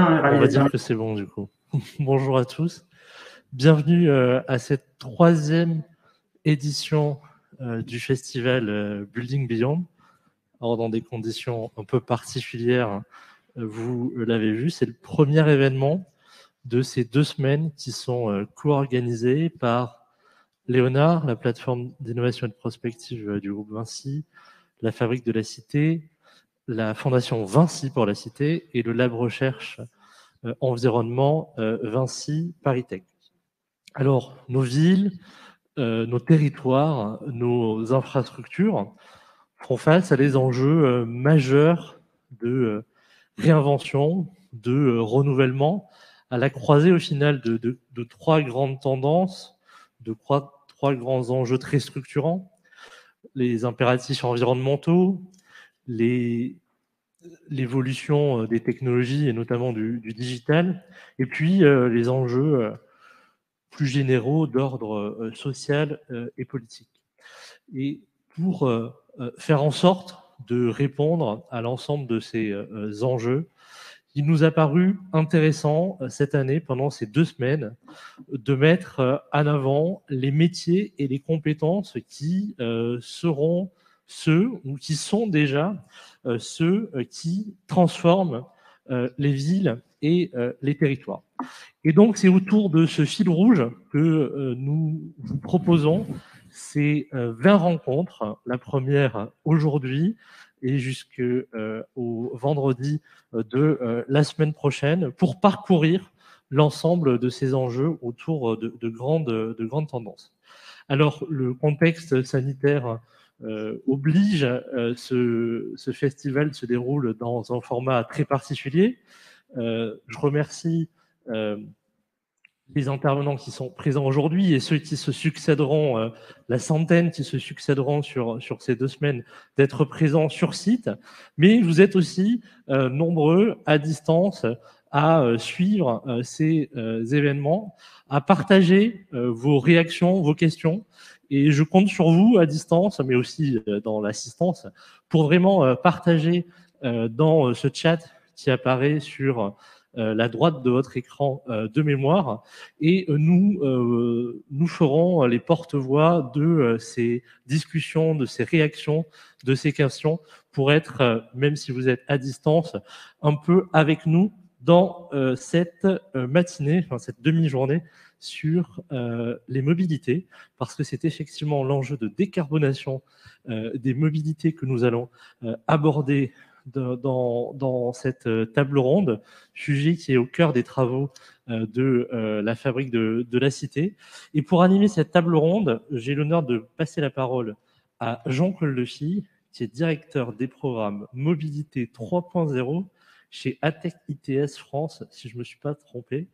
bien, On va dire que c'est bon du coup. Bonjour à tous. Bienvenue à cette troisième édition du festival Building Beyond. Alors, dans des conditions un peu particulières, vous l'avez vu, c'est le premier événement de ces 2 semaines qui sont co-organisées par Léonard, la plateforme d'innovation et de prospective du groupe Vinci, la Fabrique de la Cité, la Fondation Vinci pour la Cité et le Lab Recherche environnement Vinci Paris Tech. Alors, nos villes, nos territoires, nos infrastructures font face à des enjeux majeurs de réinvention, de renouvellement, à la croisée au final de 3 grandes tendances, de 3 grands enjeux très structurants, les impératifs environnementaux, l'évolution des technologies et notamment du digital, et puis les enjeux plus généraux d'ordre social et politique. Et pour faire en sorte de répondre à l'ensemble de ces enjeux, il nous a paru intéressant cette année, pendant ces 2 semaines, de mettre en avant les métiers et les compétences qui seront ceux, ou qui sont déjà ceux qui transforment les villes et les territoires. Et donc, c'est autour de ce fil rouge que nous vous proposons ces 20 rencontres, la première aujourd'hui et jusqu'au vendredi de la semaine prochaine, pour parcourir l'ensemble de ces enjeux autour de grandes tendances. Alors, le contexte sanitaire oblige, ce festival se déroule dans un format très particulier. Je remercie les intervenants qui sont présents aujourd'hui et ceux qui se succéderont, la centaine qui se succéderont sur ces 2 semaines, d'être présents sur site. Mais vous êtes aussi nombreux à distance à suivre ces événements, à partager vos réactions, vos questions. Et je compte sur vous à distance, mais aussi dans l'assistance, pour vraiment partager dans ce chat qui apparaît sur la droite de votre écran de mémoire, et nous ferons les porte-voix de ces discussions, de ces réactions, de ces questions, pour être, même si vous êtes à distance, un peu avec nous dans cette matinée, enfin cette demi-journée sur les mobilités, parce que c'est effectivement l'enjeu de décarbonation des mobilités que nous allons aborder dans cette table ronde, sujet qui est au cœur des travaux de la Fabrique de la Cité. Et pour animer cette table ronde, j'ai l'honneur de passer la parole à Jean Coldefi, qui est directeur des programmes Mobilité 3.0 chez ATEC ITS France, si je ne me suis pas trompé.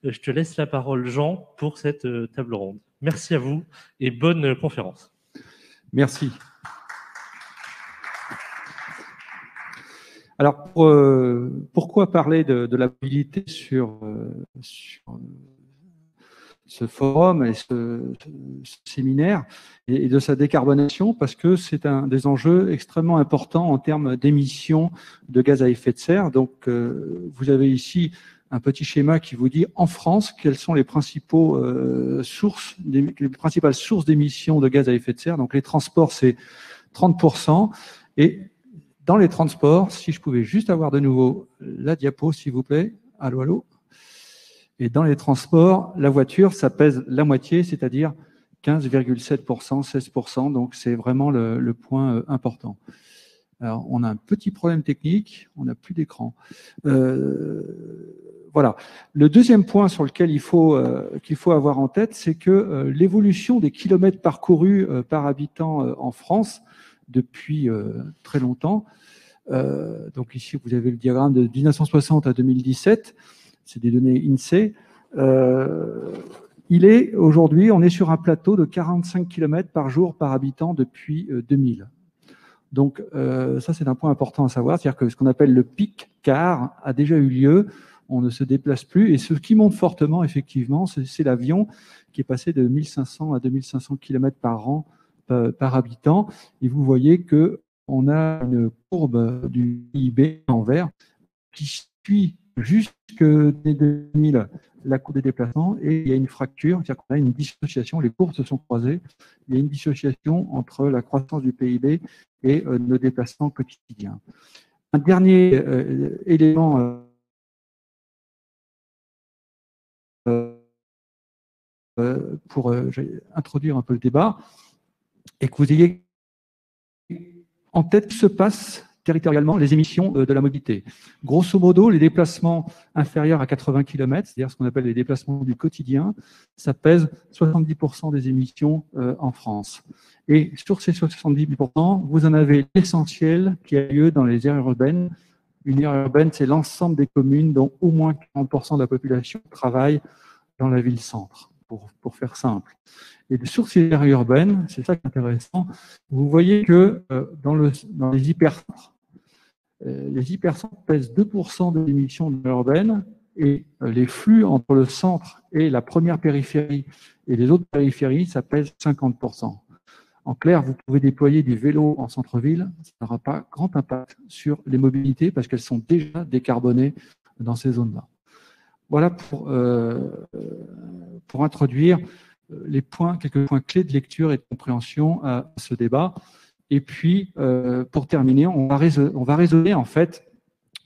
Je te laisse la parole, Jean, pour cette table ronde. Merci à vous et bonne conférence. Merci. Alors, pourquoi parler de la mobilité sur ce forum et ce séminaire et de sa décarbonation? Parce que c'est un des enjeux extrêmement importants en termes d'émissions de gaz à effet de serre. Donc, vous avez ici un petit schéma qui vous dit, en France, quelles sont les principales sources d'émissions de gaz à effet de serre. Donc, les transports, c'est 30%. Et dans les transports, si je pouvais juste avoir de nouveau la diapo, s'il vous plaît. Allô, allô. Et dans les transports, la voiture, ça pèse la moitié, c'est-à-dire 15,7%, 16%. Donc, c'est vraiment le point important. Alors, on a un petit problème technique. On n'a plus d'écran. Voilà. Le deuxième point sur lequel qu'il faut avoir en tête, c'est que l'évolution des kilomètres parcourus par habitant en France depuis très longtemps. Donc ici, vous avez le diagramme de 1960 à 2017. C'est des données INSEE. Aujourd'hui, on est sur un plateau de 45 km par jour par habitant depuis 2000. Donc ça, c'est un point important à savoir. C'est-à-dire que ce qu'on appelle le pic car a déjà eu lieu. On ne se déplace plus. Et ce qui monte fortement, effectivement, c'est l'avion qui est passé de 1500 à 2500 km par an par habitant. Et vous voyez qu'on a une courbe du PIB en vert qui suit jusque 2000, la courbe des déplacements, et il y a une fracture, c'est-à-dire qu'on a une dissociation, les courbes se sont croisées, il y a une dissociation entre la croissance du PIB et nos déplacements quotidiens. Un dernier élément pour introduire un peu le débat, et que vous ayez en tête ce qui se passe territorialement les émissions de la mobilité. Grosso modo, les déplacements inférieurs à 80 km, c'est-à-dire ce qu'on appelle les déplacements du quotidien, ça pèse 70% des émissions en France. Et sur ces 70%, vous en avez l'essentiel qui a lieu dans les aires urbaines. Une aire urbaine, c'est l'ensemble des communes dont au moins 40% de la population travaille dans la ville-centre, pour faire simple. Et sur ces aires urbaines, c'est ça qui est intéressant, vous voyez que dans les hypercentres pèsent 2% de l'émission de l'aire urbaine, et les flux entre le centre et la première périphérie et les autres périphéries, ça pèse 50%. En clair, vous pouvez déployer des vélos en centre-ville, ça n'aura pas grand impact sur les mobilités parce qu'elles sont déjà décarbonées dans ces zones-là. Voilà pour introduire quelques points clés de lecture et de compréhension à ce débat. Et puis, pour terminer, on va raisonner en fait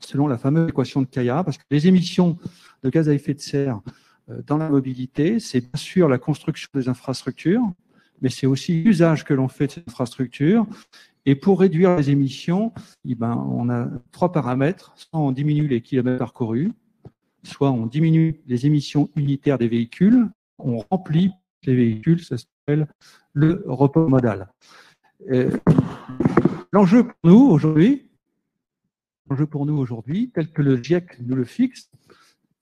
selon la fameuse équation de Kaya, parce que les émissions de gaz à effet de serre dans la mobilité, c'est bien sûr la construction des infrastructures, mais c'est aussi l'usage que l'on fait de ces infrastructures. Et pour réduire les émissions, on a 3 paramètres. Soit on diminue les kilomètres parcourus, soit on diminue les émissions unitaires des véhicules, on remplit les véhicules, ça s'appelle le report modal. L'enjeu pour nous aujourd'hui, tel que le GIEC nous le fixe,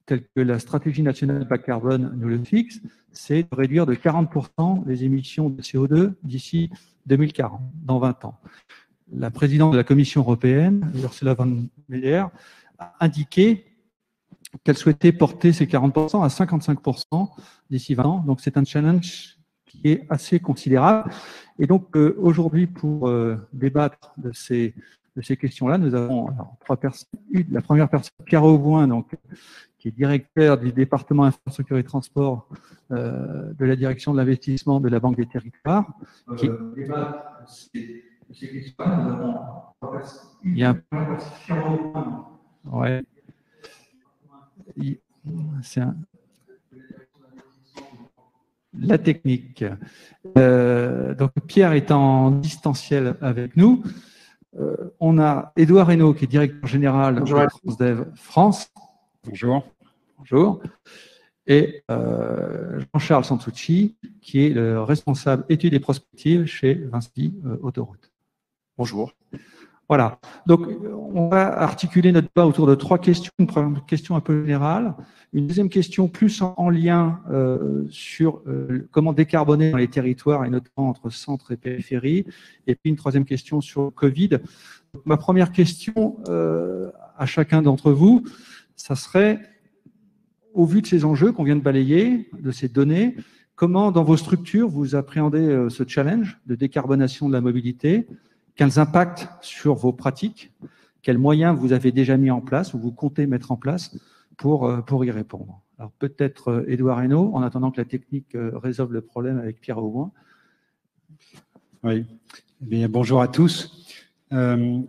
tel que la stratégie nationale bas carbone nous le fixe, c'est de réduire de 40% les émissions de CO2 d'ici 2040, dans 20 ans. La présidente de la Commission européenne, Ursula von der Leyen, a indiqué qu'elle souhaitait porter ces 40% à 55% d'ici 20 ans. Donc, c'est un challenge qui est assez considérable. Et donc, aujourd'hui, pour débattre de ces questions-là, nous avons 3 personnes. La première personne, Pierre Auboin, donc, qui est directeur du département infrastructure et transport de la direction de l'investissement de la Banque des Territoires. Ces questions-là, nous avons 3 personnes. Il y a Pierre Auboin. Ouais. C'est la technique. Donc Pierre est en distanciel avec nous. On a Édouard Hainaut qui est directeur général de Transdev France. Bonjour. Bonjour. Et Jean-Charles Santucci qui est le responsable études et prospectives chez Vinci Autoroute. Bonjour. Voilà. Donc, on va articuler notre débat autour de 3 questions. Une première question un peu générale. Une deuxième question plus en lien sur comment décarboner dans les territoires et notamment entre centre et périphérie. Et puis une troisième question sur le Covid. Donc, ma première question à chacun d'entre vous, ça serait, au vu de ces enjeux qu'on vient de balayer, de ces données, comment dans vos structures vous appréhendez ce challenge de décarbonation de la mobilité? Quels impacts sur vos pratiques? Quels moyens vous avez déjà mis en place ou vous comptez mettre en place pour y répondre? Alors peut-être Édouard Hainaut, en attendant que la technique résolve le problème avec Pierre Auboin. Oui. Eh bien, bonjour à tous.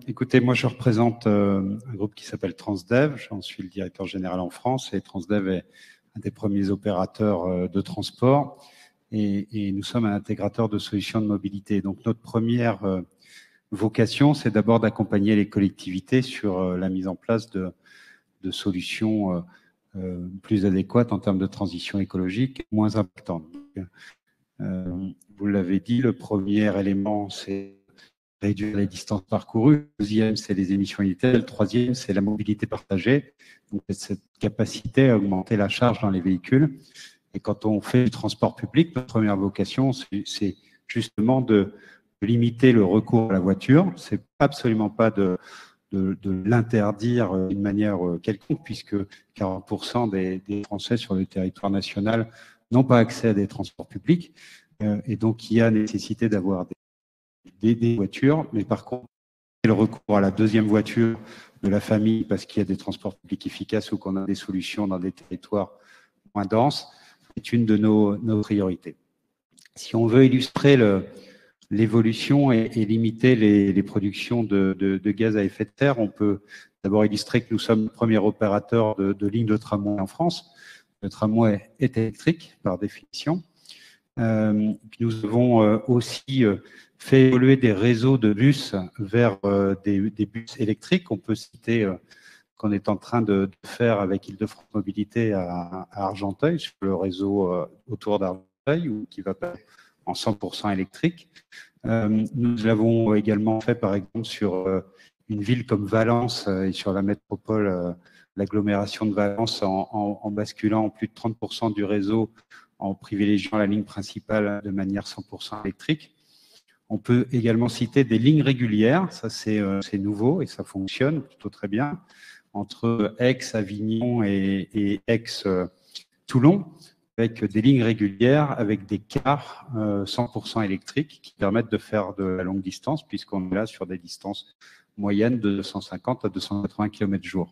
Écoutez, moi je représente un groupe qui s'appelle Transdev. J'en suis le directeur général en France et Transdev est un des premiers opérateurs de transport et nous sommes un intégrateur de solutions de mobilité. Donc notre première vocation, c'est d'abord d'accompagner les collectivités sur la mise en place de solutions plus adéquates en termes de transition écologique, moins impactantes. Vous l'avez dit, le premier élément, c'est réduire les distances parcourues. Le deuxième, c'est les émissions unitaires. Le troisième, c'est la mobilité partagée. Donc, cette capacité à augmenter la charge dans les véhicules. Et quand on fait du transport public, notre première vocation, c'est justement de limiter le recours à la voiture. C'est absolument pas de l'interdire d'une manière quelconque, puisque 40% des Français sur le territoire national n'ont pas accès à des transports publics. Et donc, il y a nécessité d'avoir des voitures, mais par contre, le recours à la deuxième voiture de la famille parce qu'il y a des transports publics efficaces ou qu'on a des solutions dans des territoires moins denses, est une de nos priorités. Si on veut illustrer l'évolution et limiter les productions de gaz à effet de serre, on peut d'abord illustrer que nous sommes le premier opérateur de lignes de tramway en France. Le tramway est électrique par définition. Nous avons aussi fait évoluer des réseaux de bus vers des bus électriques. On peut citer qu'on est en train de faire avec Île-de-France Mobilité à Argenteuil, sur le réseau autour d'Argenteuil, qui va passer en 100% électrique. Nous l'avons également fait, par exemple, sur une ville comme Valence et sur la métropole, l'agglomération de Valence, en basculant plus de 30% du réseau en privilégiant la ligne principale de manière 100% électrique. On peut également citer des lignes régulières, ça c'est nouveau et ça fonctionne plutôt très bien, entre Aix, Avignon et Aix-Toulon, avec des lignes régulières, avec des cars 100% électriques qui permettent de faire de la longue distance, puisqu'on est là sur des distances moyennes de 250 à 280 km/h.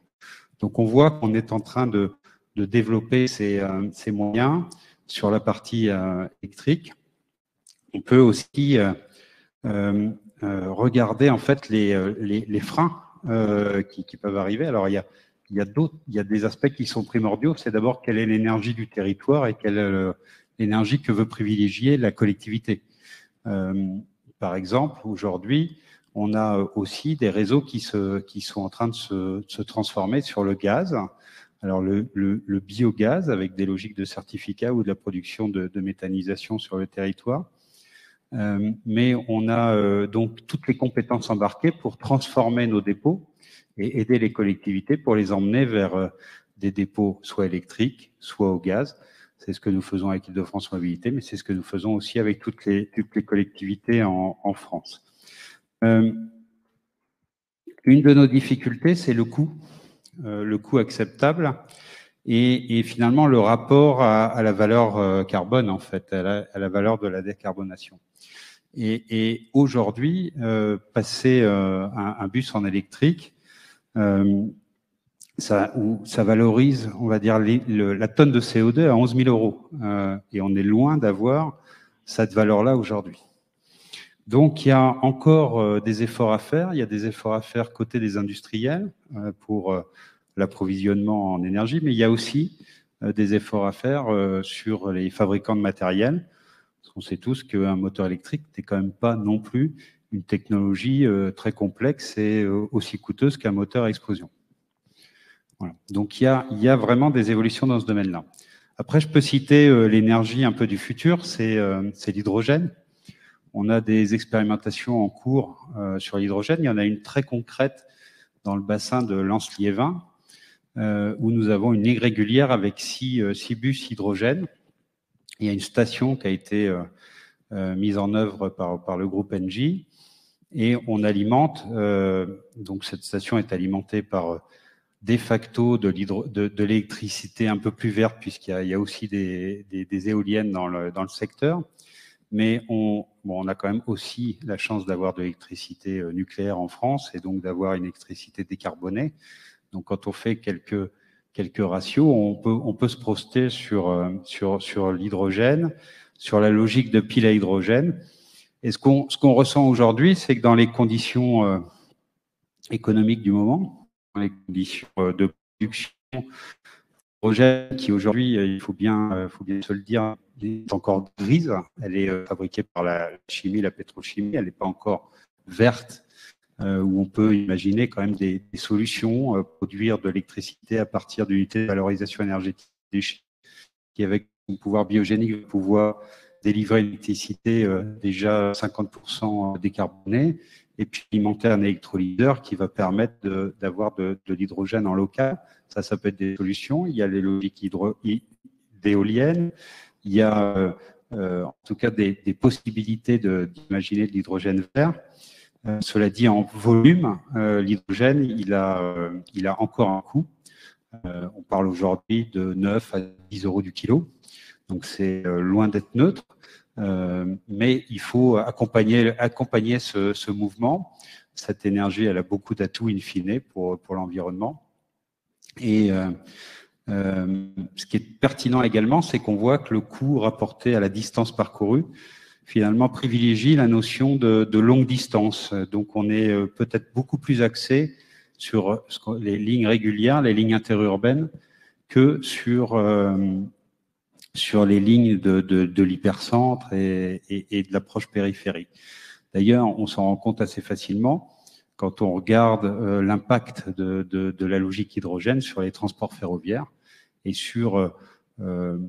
Donc on voit qu'on est en train de développer ces moyens sur la partie électrique. On peut aussi regarder en fait les freins qui peuvent arriver. Alors il y a des aspects qui sont primordiaux. C'est d'abord quelle est l'énergie du territoire et quelle est l'énergie que veut privilégier la collectivité. Par exemple, aujourd'hui, on a aussi des réseaux qui sont en train de se transformer sur le gaz. Alors le biogaz avec des logiques de certificat ou de la production de méthanisation sur le territoire. Mais on a donc toutes les compétences embarquées pour transformer nos dépôts et aider les collectivités pour les emmener vers des dépôts soit électriques, soit au gaz. C'est ce que nous faisons avec Île-de-France Mobilité, mais c'est ce que nous faisons aussi avec toutes les collectivités en France. Une de nos difficultés, c'est le coût acceptable et finalement le rapport à la valeur carbone, en fait, à la valeur de la décarbonation. Et aujourd'hui, passer un bus en électrique, ça valorise, on va dire, la tonne de CO2 à 11 000 €. Et on est loin d'avoir cette valeur-là aujourd'hui. Donc, il y a encore des efforts à faire. Il y a des efforts à faire côté des industriels pour l'approvisionnement en énergie, mais il y a aussi des efforts à faire sur les fabricants de matériel. Parce qu'on sait tous qu'un moteur électrique n'est quand même pas non plus une technologie très complexe et aussi coûteuse qu'un moteur à explosion. Voilà. Donc, il y a vraiment des évolutions dans ce domaine-là. Après, je peux citer l'énergie un peu du futur, c'est l'hydrogène. On a des expérimentations en cours sur l'hydrogène. Il y en a une très concrète dans le bassin de Lens-Liévin, où nous avons une ligne régulière avec 6 bus hydrogène. Il y a une station qui a été mise en œuvre par le groupe Engie, et on alimente, donc cette station est alimentée par de facto de l'électricité un peu plus verte, puisqu'il y a aussi des éoliennes dans le secteur. Mais on a quand même aussi la chance d'avoir de l'électricité nucléaire en France et donc d'avoir une électricité décarbonée. Donc, quand on fait quelques ratios, on peut se projeter sur l'hydrogène, sur la logique de pile à hydrogène. Et ce qu'on ressent aujourd'hui, c'est que dans les conditions économiques du moment, dans les conditions de production, l'hydrogène qui aujourd'hui, il faut bien se le dire, est encore grise. Elle est fabriquée par la chimie, la pétrochimie. Elle n'est pas encore verte, où on peut imaginer quand même des solutions, produire de l'électricité à partir d'unités de valorisation énergétique des déchets, qui avec un pouvoir biogénique va pouvoir délivrer une électricité déjà 50% décarbonée, et puis alimenter un électrolyseur qui va permettre d'avoir de l'hydrogène en local. Ça peut être des solutions. Il y a les logiques d'éoliennes. Il y a en tout cas des possibilités d'imaginer de l'hydrogène vert. Cela dit, en volume, l'hydrogène, il a encore un coût. On parle aujourd'hui de 9 à 10 € du kilo. Donc, c'est loin d'être neutre. Mais il faut accompagner ce mouvement. cette énergie, elle a beaucoup d'atouts in fine pour l'environnement. Et ce qui est pertinent également, c'est qu'on voit que le coût rapporté à la distance parcourue, finalement, privilégie la notion de longue distance. Donc, on est peut-être beaucoup plus axé sur les lignes régulières, les lignes interurbaines, que sur les lignes de l'hypercentre et de l'approche périphérique. D'ailleurs, on s'en rend compte assez facilement quand on regarde l'impact de la logique hydrogène sur les transports ferroviaires et sur le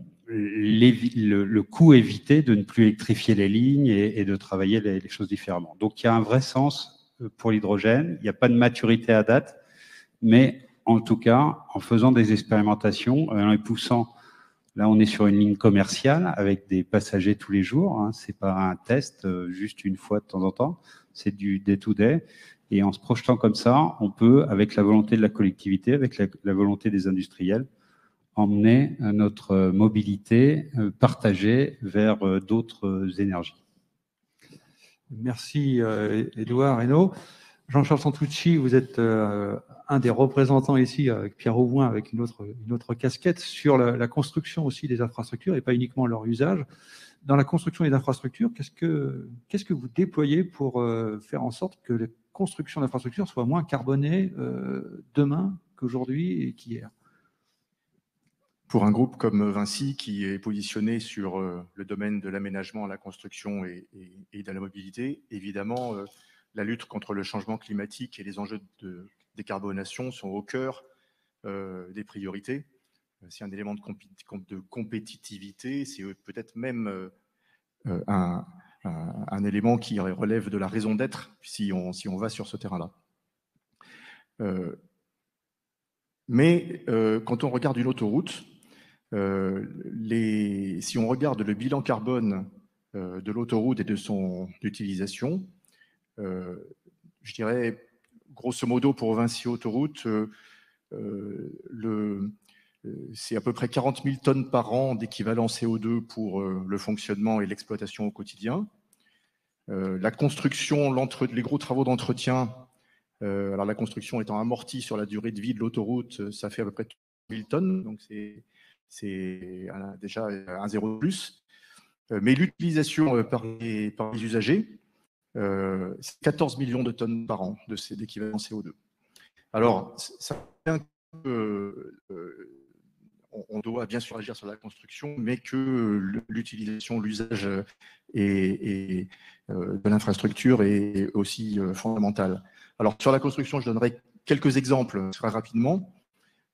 coût évité de ne plus électrifier les lignes et de travailler les choses différemment. Donc, il y a un vrai sens pour l'hydrogène. Il n'y a pas de maturité à date, mais en tout cas, en faisant des expérimentations, en les poussant, là, on est sur une ligne commerciale avec des passagers tous les jours. Hein, c'est pas un test juste une fois de temps en temps. C'est du day-to-day. Et en se projetant comme ça, on peut, avec la volonté de la collectivité, avec la volonté des industriels, emmener notre mobilité partagée vers d'autres énergies. Merci Édouard Hainaut. Jean-Charles Santucci, vous êtes un des représentants ici, avec Pierre Auvoin, avec une autre casquette, sur la construction aussi des infrastructures et pas uniquement leur usage. Dans la construction des infrastructures, qu'est-ce que vous déployez pour faire en sorte que les constructions d'infrastructures soient moins carbonées demain qu'aujourd'hui et qu'hier? Pour un groupe comme Vinci, qui est positionné sur le domaine de l'aménagement, la construction et de la mobilité, évidemment, la lutte contre le changement climatique et les enjeux de décarbonation sont au cœur des priorités. C'est un élément de compétitivité, c'est peut-être même un élément qui relève de la raison d'être si on va sur ce terrain-là. Mais quand on regarde une autoroute, si on regarde le bilan carbone de l'autoroute et de son utilisation, je dirais, grosso modo, pour Vinci Autoroute, c'est à peu près 40 000 tonnes par an d'équivalent CO2 pour le fonctionnement et l'exploitation au quotidien. La construction, les gros travaux d'entretien, alors la construction étant amortie sur la durée de vie de l'autoroute, ça fait à peu près 000 tonnes, donc c'est déjà un zéro de plus. Mais l'utilisation par les usagers, c'est 14 millions de tonnes par an d'équivalent CO2. Alors, ça on doit bien sûr agir sur la construction, mais que l'utilisation, l'usage de l'infrastructure est aussi fondamental. Alors, sur la construction, je donnerai quelques exemples très rapidement.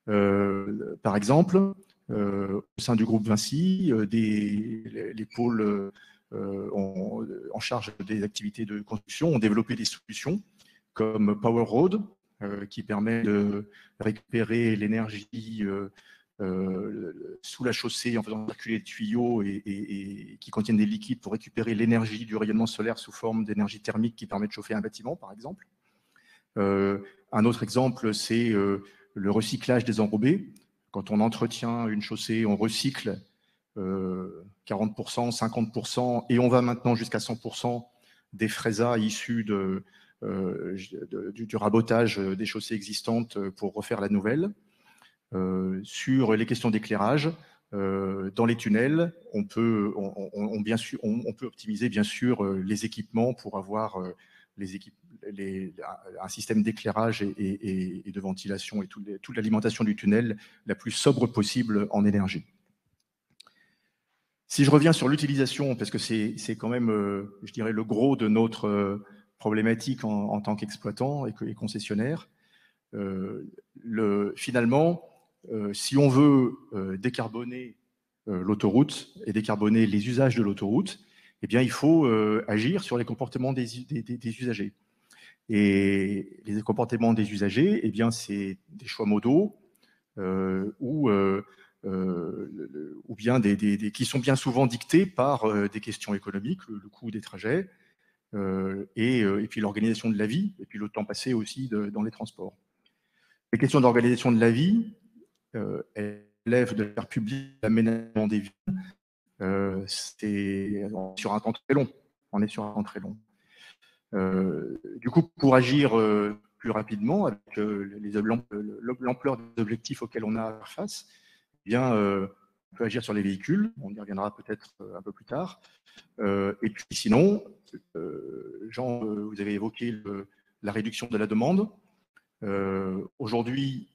Par exemple, au sein du groupe Vinci, les pôles en charge des activités de construction ont développé des solutions comme Power Road, qui permet de récupérer l'énergie sous la chaussée en faisant circuler des tuyaux et qui contiennent des liquides pour récupérer l'énergie du rayonnement solaire sous forme d'énergie thermique qui permet de chauffer un bâtiment, par exemple. Un autre exemple, c'est le recyclage des enrobés. Quand on entretient une chaussée, on recycle 40%, 50%, et on va maintenant jusqu'à 100% des fraisas issus du rabotage des chaussées existantes pour refaire la nouvelle. Sur les questions d'éclairage, dans les tunnels, on peut optimiser bien sûr les équipements pour avoir un système d'éclairage et de ventilation et toute l'alimentation du tunnel la plus sobre possible en énergie. Si je reviens sur l'utilisation, parce que c'est quand même, je dirais, le gros de notre problématique en tant qu'exploitant et concessionnaire, finalement, si on veut décarboner l'autoroute et décarboner les usages de l'autoroute, eh bien, il faut agir sur les comportements des usagers. Et les comportements des usagers, eh bien, c'est des choix modaux ou bien qui sont bien souvent dictés par des questions économiques, le coût des trajets, et puis l'organisation de la vie, et puis le temps passé aussi dans les transports. Les questions d'organisation de la vie, elles relèvent de la sphère publique, l'aménagement des villes. On est sur un temps très long. Du coup, pour agir plus rapidement avec l'ampleur des objectifs auxquels on a à faire face, eh bien, on peut agir sur les véhicules, on y reviendra peut-être un peu plus tard. Et puis sinon, Jean, vous avez évoqué la réduction de la demande. Aujourd'hui,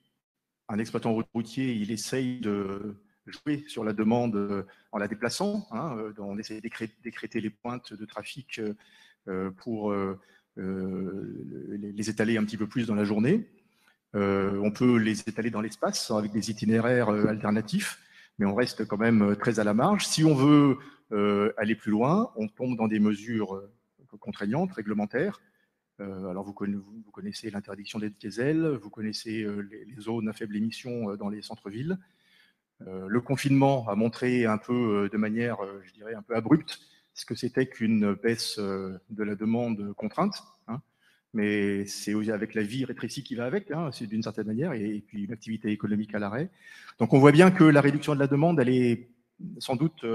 un exploitant routier, il essaye de jouer sur la demande en la déplaçant. On essaie d'écréter les pointes de trafic pour les étaler un petit peu plus dans la journée. On peut les étaler dans l'espace avec des itinéraires alternatifs, mais on reste quand même très à la marge. Si on veut aller plus loin, on tombe dans des mesures contraignantes, réglementaires. Alors vous connaissez l'interdiction des diesels, vous connaissez les zones à faible émission dans les centres-villes. Le confinement a montré un peu de manière, je dirais, un peu abrupte ce que c'était qu'une baisse de la demande contrainte. Mais c'est avec la vie rétrécie qui va avec, c'est d'une certaine manière, et puis une activité économique à l'arrêt. Donc on voit bien que la réduction de la demande, elle est sans doute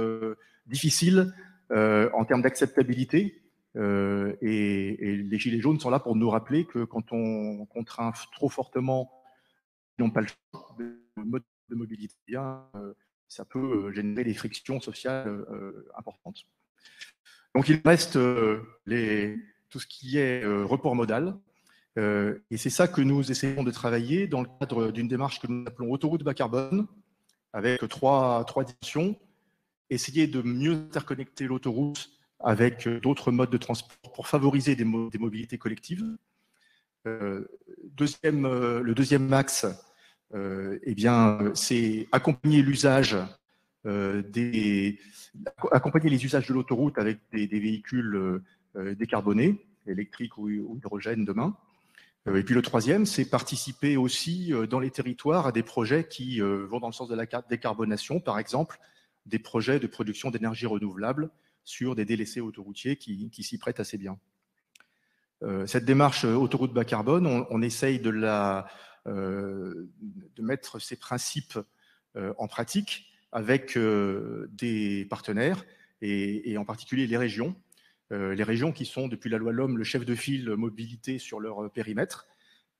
difficile en termes d'acceptabilité. Et les gilets jaunes sont là pour nous rappeler que quand on contraint trop fortement, ils n'ont pas le choix de mode de mobilité, ça peut générer des frictions sociales importantes. Donc il reste tout ce qui est report modal, et c'est ça que nous essayons de travailler dans le cadre d'une démarche que nous appelons autoroute bas carbone, avec trois dimensions. Essayer de mieux interconnecter l'autoroute avec d'autres modes de transport pour favoriser des mobilités collectives. Le deuxième axe, c'est accompagner l'usage accompagner les usages de l'autoroute avec des véhicules décarbonés, électriques ou hydrogène demain. Et puis le troisième, c'est participer aussi dans les territoires à des projets qui vont dans le sens de la décarbonation, par exemple des projets de production d'énergie renouvelable sur des délaissés autoroutiers qui s'y prêtent assez bien. Cette démarche autoroute bas carbone, on essaye de mettre ces principes en pratique avec des partenaires et en particulier les régions qui sont depuis la loi LOM le chef de file mobilité sur leur périmètre.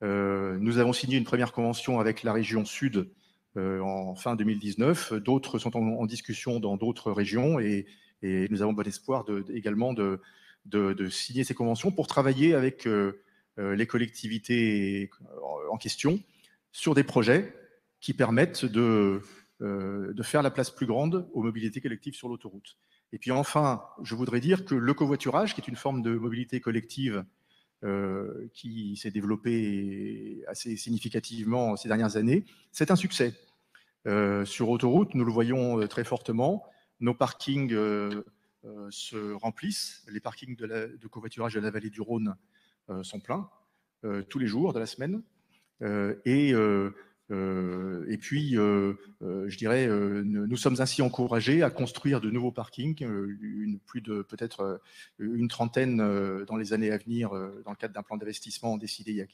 Nous avons signé une première convention avec la région Sud en fin 2019. D'autres sont en discussion dans d'autres régions et nous avons bon espoir également de signer ces conventions pour travailler avec les collectivités en question sur des projets qui permettent de faire la place plus grande aux mobilités collectives sur l'autoroute. Et puis enfin, je voudrais dire que le covoiturage, qui est une forme de mobilité collective qui s'est développée assez significativement ces dernières années, c'est un succès. Sur autoroute, nous le voyons très fortement. Nos parkings se remplissent. Les parkings de covoiturage de la vallée du Rhône sont pleins tous les jours de la semaine. Et puis, je dirais, nous sommes ainsi encouragés à construire de nouveaux parkings, plus de peut-être une trentaine dans les années à venir, dans le cadre d'un plan d'investissement décidé il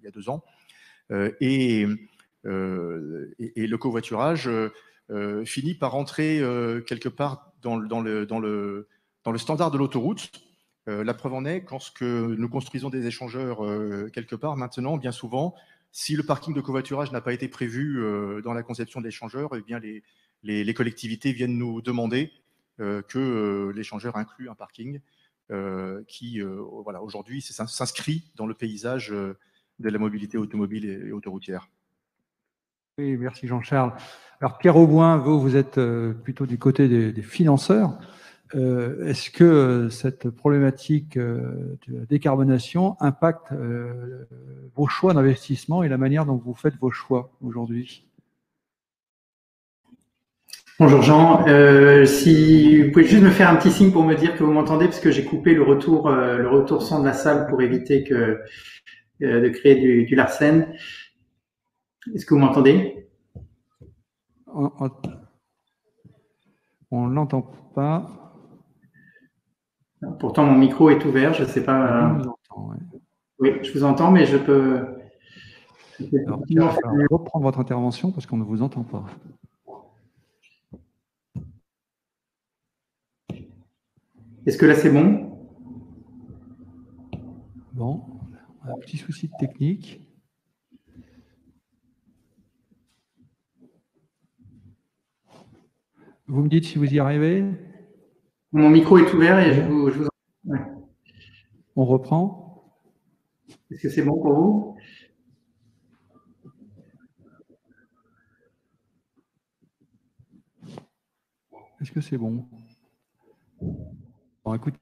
y a 2 ans. Et le covoiturage finit par entrer quelque part dans le standard de l'autoroute. La preuve en est, quand nous construisons des échangeurs quelque part maintenant, bien souvent, si le parking de covoiturage n'a pas été prévu dans la conception de l'échangeur, eh bien les collectivités viennent nous demander que l'échangeur inclue un parking qui, voilà, aujourd'hui, s'inscrit dans le paysage de la mobilité automobile et autoroutière. Oui, merci Jean-Charles. Alors Pierre Auboin, vous êtes plutôt du côté des financeurs. Est-ce que cette problématique de la décarbonation impacte vos choix d'investissement et la manière dont vous faites vos choix aujourd'hui? Bonjour Jean, si vous pouvez juste me faire un petit signe pour me dire que vous m'entendez, parce que j'ai coupé le retour son de la salle pour éviter de créer du larcène. Est-ce que vous m'entendez? On ne l'entend pas. Pourtant, mon micro est ouvert, je ne sais pas. Je vous entends, ouais. Oui, je vous entends, mais je peux. Alors, il va falloir reprendre votre intervention parce qu'on ne vous entend pas. Est-ce que là, c'est bon? petit souci de technique. Vous me dites si vous y arrivez? Mon micro est ouvert et je vous... Ouais. On reprend? Est-ce que c'est bon pour vous? Est-ce que c'est bon? Bon, écoute,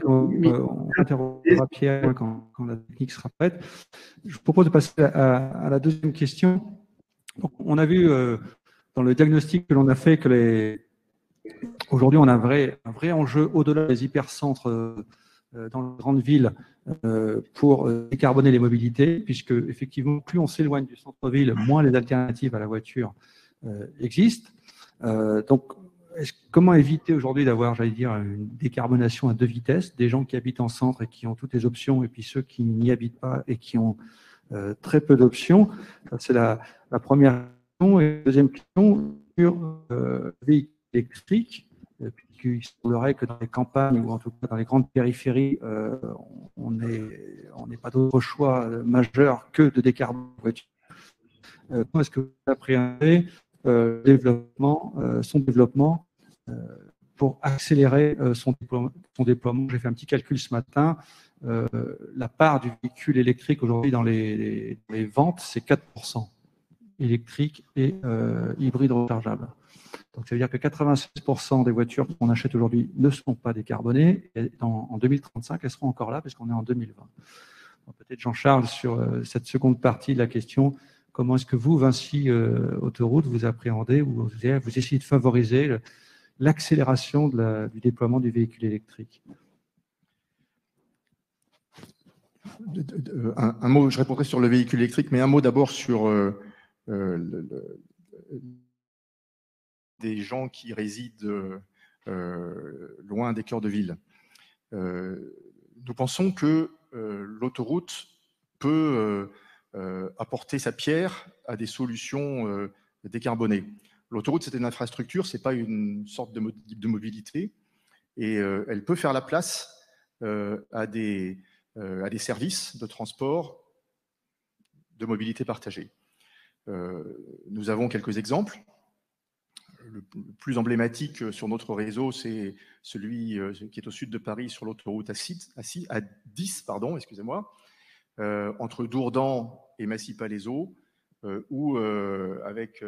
on interrogera Pierre quand la technique sera prête. Je vous propose de passer à la deuxième question. Donc, on a vu dans le diagnostic que l'on a fait que aujourd'hui, on a un vrai enjeu au-delà des hypercentres dans les grandes villes pour décarboner les mobilités, puisque effectivement, plus on s'éloigne du centre-ville, moins les alternatives à la voiture existent. Donc, comment éviter aujourd'hui d'avoir, j'allais dire, une décarbonation à deux vitesses, des gens qui habitent en centre et qui ont toutes les options, et puis ceux qui n'y habitent pas et qui ont très peu d'options? C'est la première question. Et la deuxième question sur véhicules électriques, puisqu'il semblerait que dans les campagnes ou en tout cas dans les grandes périphéries, on n'est pas d'autre choix majeur que de décarboner la voiture. Comment est-ce que vous appréhendez son développement pour accélérer son déploiement? J'ai fait un petit calcul ce matin. La part du véhicule électrique aujourd'hui dans les ventes, c'est 4%, électrique et hybride rechargeable. Donc, ça veut dire que 96% des voitures qu'on achète aujourd'hui ne sont pas décarbonées. Et en 2035, elles seront encore là, parce qu'on est en 2020. Peut-être Jean-Charles, sur cette seconde partie de la question, comment est-ce que vous, Vinci Autoroute, vous appréhendez ou vous essayez de favoriser l'accélération du déploiement du véhicule électrique? Un mot, je répondrai sur le véhicule électrique, mais un mot d'abord sur des gens qui résident loin des cœurs de ville. Nous pensons que l'autoroute peut apporter sa pierre à des solutions décarbonées. L'autoroute, c'est une infrastructure, ce n'est pas une sorte de mobilité, et elle peut faire la place à des services de transport, de mobilité partagée. Nous avons quelques exemples. Le plus emblématique sur notre réseau, c'est celui qui est au sud de Paris, sur l'autoroute A10, excusez-moi, entre Dourdan et Massy-Palaiseau, où, avec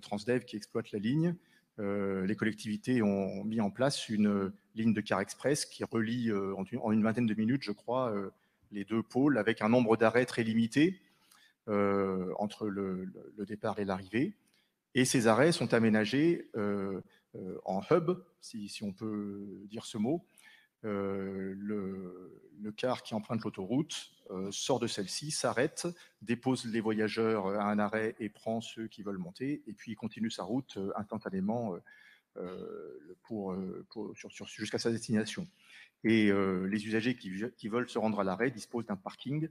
Transdev qui exploite la ligne, les collectivités ont mis en place une ligne de car express qui relie en une vingtaine de minutes, je crois, les deux pôles, avec un nombre d'arrêts très limité entre le départ et l'arrivée. Et ces arrêts sont aménagés en hub, si on peut dire ce mot. Le car qui emprunte l'autoroute sort de celle-ci, s'arrête, dépose les voyageurs à un arrêt et prend ceux qui veulent monter, et puis il continue sa route instantanément jusqu'à sa destination. Et les usagers qui veulent se rendre à l'arrêt disposent d'un parking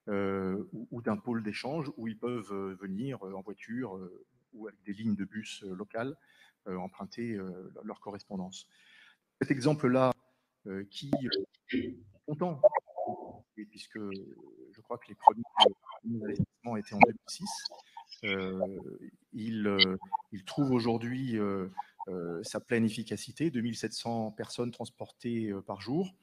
ou d'un pôle d'échange où ils peuvent venir en voiture ou avec des lignes de bus locales emprunter leur correspondance. Cet exemple-là, qui est content, puisque je crois que les premiers investissements étaient en 2006, il trouve aujourd'hui sa pleine efficacité, 2700 personnes transportées par jour,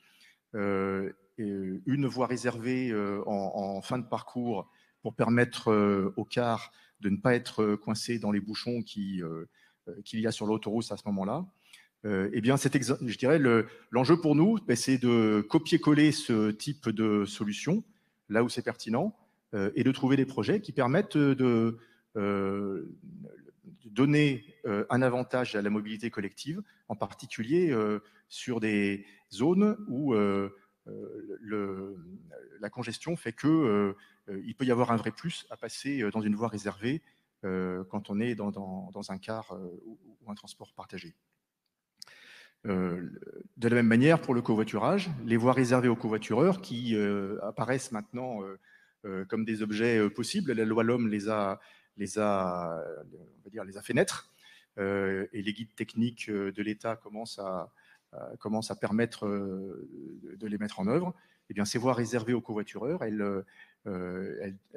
une voie réservée en fin de parcours pour permettre aux cars de ne pas être coincés dans les bouchons qu'il y a sur l'autoroute à ce moment-là. Eh bien, je dirais l'enjeu pour nous, c'est de copier-coller ce type de solution là où c'est pertinent et de trouver des projets qui permettent de donner un avantage à la mobilité collective, en particulier sur des zones où la congestion fait que il peut y avoir un vrai plus à passer dans une voie réservée quand on est dans un car ou un transport partagé. De la même manière, pour le covoiturage, les voies réservées aux covoitureurs qui apparaissent maintenant comme des objets possibles. La loi LOM les a fait naître et les guides techniques de l'État commencent à permettre de les mettre en œuvre. eh bien, ces voies réservées aux covoitureurs, elles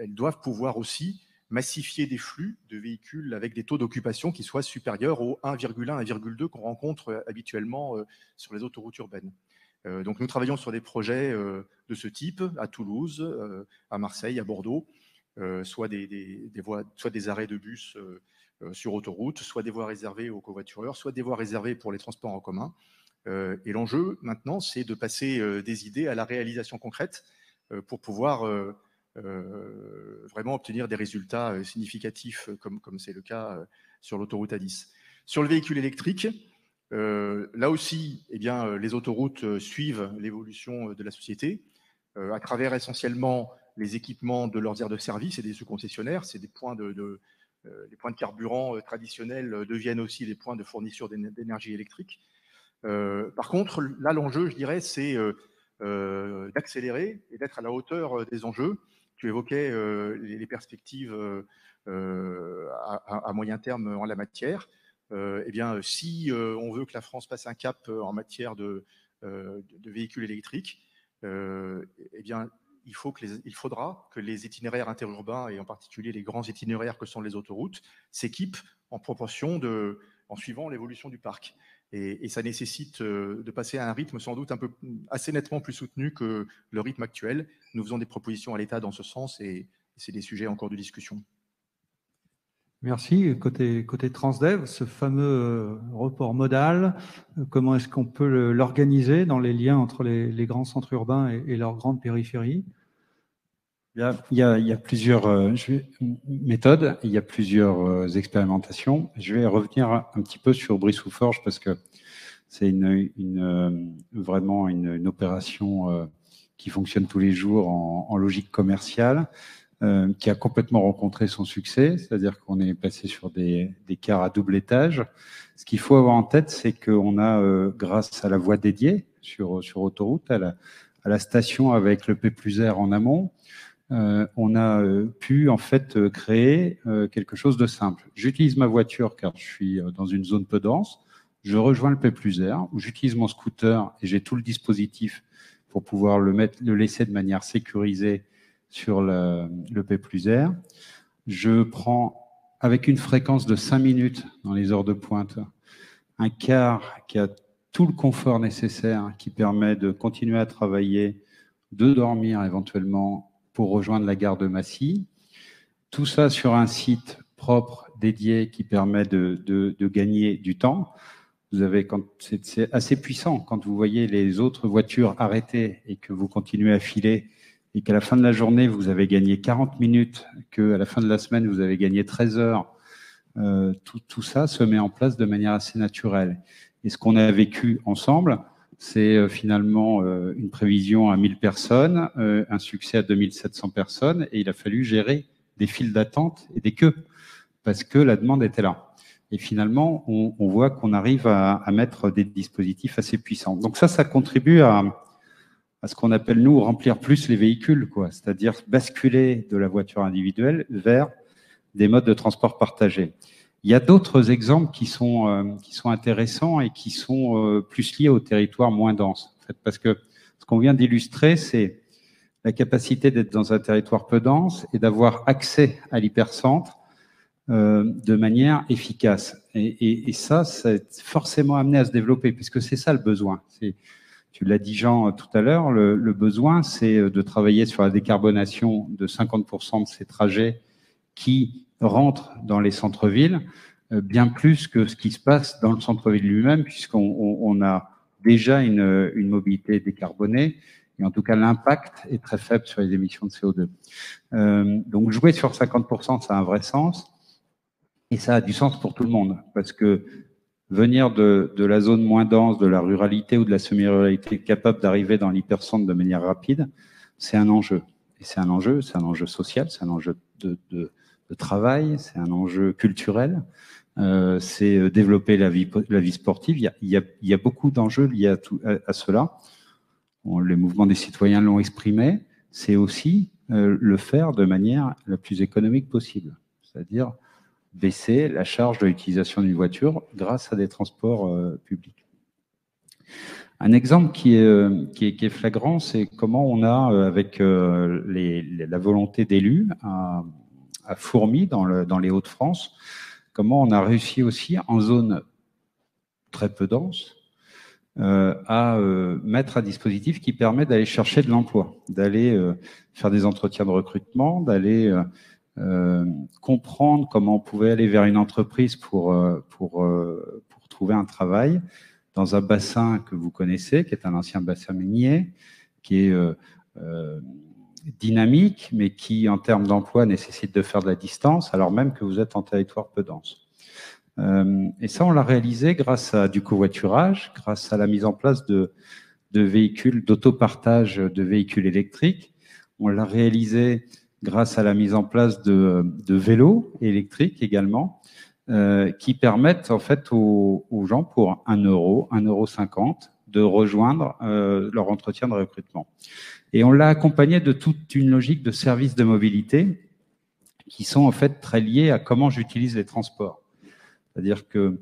doivent pouvoir aussi massifier des flux de véhicules avec des taux d'occupation qui soient supérieurs aux 1,1, 1,2 qu'on rencontre habituellement sur les autoroutes urbaines. Donc nous travaillons sur des projets de ce type à Toulouse, à Marseille, à Bordeaux, soit des arrêts de bus sur autoroute, soit des voies réservées aux covoitureurs, soit des voies réservées pour les transports en commun. Et l'enjeu maintenant, c'est de passer des idées à la réalisation concrète pour pouvoir vraiment obtenir des résultats significatifs, comme c'est le cas sur l'autoroute A10. Sur le véhicule électrique, là aussi, eh bien, les autoroutes suivent l'évolution de la société à travers essentiellement les équipements de leurs aires de service et des sous-concessionnaires. C'est des points les points de carburant traditionnels deviennent aussi des points de fourniture d'énergie électrique. Par contre, là, l'enjeu, je dirais, c'est d'accélérer et d'être à la hauteur des enjeux. Tu évoquais les perspectives à moyen terme en la matière. Eh bien, si on veut que la France passe un cap en matière de véhicules électriques, eh bien, il faudra que les itinéraires interurbains, et en particulier les grands itinéraires que sont les autoroutes, s'équipent en proportion en suivant l'évolution du parc. Et ça nécessite de passer à un rythme sans doute assez nettement plus soutenu que le rythme actuel. Nous faisons des propositions à l'État dans ce sens et c'est des sujets encore de discussion. Merci. Côté Transdev, ce fameux report modal, comment est-ce qu'on peut l'organiser dans les liens entre les grands centres urbains et leurs grandes périphéries? Il y a plusieurs méthodes, il y a plusieurs expérimentations. Je vais revenir un petit peu sur Brie-sous-Forges parce que c'est vraiment une opération qui fonctionne tous les jours en logique commerciale, qui a complètement rencontré son succès, c'est-à-dire qu'on est passé sur des cars à double étage. Ce qu'il faut avoir en tête, c'est qu'on a, grâce à la voie dédiée sur autoroute, à la station avec le P+R en amont, on a pu en fait créer quelque chose de simple. J'utilise ma voiture car je suis dans une zone peu dense, je rejoins le P+R, où j'utilise mon scooter et j'ai tout le dispositif pour pouvoir le laisser de manière sécurisée sur le P+R. Je prends avec une fréquence de 5 minutes dans les heures de pointe un car qui a tout le confort nécessaire qui permet de continuer à travailler, de dormir éventuellement pour rejoindre la gare de Massy. Tout ça sur un site propre, dédié, qui permet de gagner du temps. C'est assez puissant quand vous voyez les autres voitures arrêtées et que vous continuez à filer et qu'à la fin de la journée, vous avez gagné 40 minutes, qu'à la fin de la semaine, vous avez gagné 13 heures. Tout ça se met en place de manière assez naturelle. Et ce qu'on a vécu ensemble, c'est finalement une prévision à 1000 personnes, un succès à 2700 personnes, et il a fallu gérer des files d'attente et des queues, parce que la demande était là. Et finalement, on voit qu'on arrive à mettre des dispositifs assez puissants. Donc ça contribue à ce qu'on appelle, nous, remplir plus les véhicules, quoi. C'est-à-dire basculer de la voiture individuelle vers des modes de transport partagés. Il y a d'autres exemples qui sont intéressants et qui sont plus liés au territoire moins dense. En fait, parce que ce qu'on vient d'illustrer, c'est la capacité d'être dans un territoire peu dense et d'avoir accès à l'hypercentre de manière efficace. Et ça, c'est forcément amené à se développer, puisque c'est ça le besoin. Tu l'as dit, Jean, tout à l'heure, le besoin, c'est de travailler sur la décarbonation de 50% de ces trajets qui rentrent dans les centres-villes, bien plus que ce qui se passe dans le centre-ville lui-même, puisqu'on a déjà une mobilité décarbonée, et en tout cas l'impact est très faible sur les émissions de CO2. Donc jouer sur 50%, ça a un vrai sens, et ça a du sens pour tout le monde, parce que venir de la zone moins dense, de la ruralité ou de la semi-ruralité, capable d'arriver dans l'hypercentre de manière rapide, c'est un enjeu. Et c'est un enjeu social, c'est un enjeu de travail, c'est un enjeu culturel, c'est développer la vie sportive. Il y a beaucoup d'enjeux liés à cela. Les mouvements des citoyens l'ont exprimé. C'est aussi le faire de manière la plus économique possible, c'est-à-dire baisser la charge de l'utilisation d'une voiture grâce à des transports publics. Un exemple qui est flagrant, c'est comment on a, avec la volonté d'élus à Fourmies, dans les Hauts-de-France, comment on a réussi aussi, en zone très peu dense, à mettre un dispositif qui permet d'aller chercher de l'emploi, d'aller faire des entretiens de recrutement, d'aller comprendre comment on pouvait aller vers une entreprise pour trouver un travail dans un bassin que vous connaissez, qui est un ancien bassin minier, qui est dynamique, mais qui, en termes d'emploi, nécessite de faire de la distance, alors même que vous êtes en territoire peu dense. Et ça, on l'a réalisé grâce à du covoiturage, grâce à la mise en place de véhicules, d'autopartage de véhicules électriques. On l'a réalisé grâce à la mise en place de vélos électriques également, qui permettent en fait aux gens pour 1 euro, 1,50 € de rejoindre leur entretien de recrutement. Et on l'a accompagné de toute une logique de services de mobilité qui sont en fait très liés à comment j'utilise les transports. C'est-à-dire que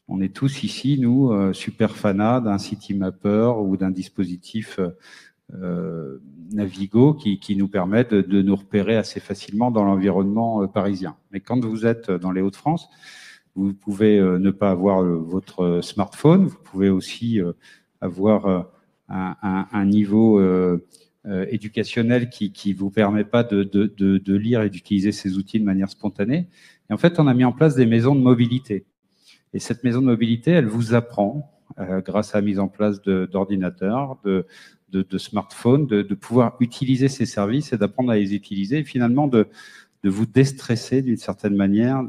on est tous ici, nous, super fanats d'un Citymapper ou d'un dispositif Navigo qui nous permet de nous repérer assez facilement dans l'environnement parisien. Mais quand vous êtes dans les Hauts-de-France, vous pouvez ne pas avoir votre smartphone, vous pouvez aussi avoir un niveau éducationnel qui vous permet pas de lire et d'utiliser ces outils de manière spontanée. Et en fait, on a mis en place des maisons de mobilité. Et cette maison de mobilité, elle vous apprend, grâce à la mise en place d'ordinateurs, de smartphones, de pouvoir utiliser ces services et d'apprendre à les utiliser, et finalement de vous déstresser d'une certaine manière,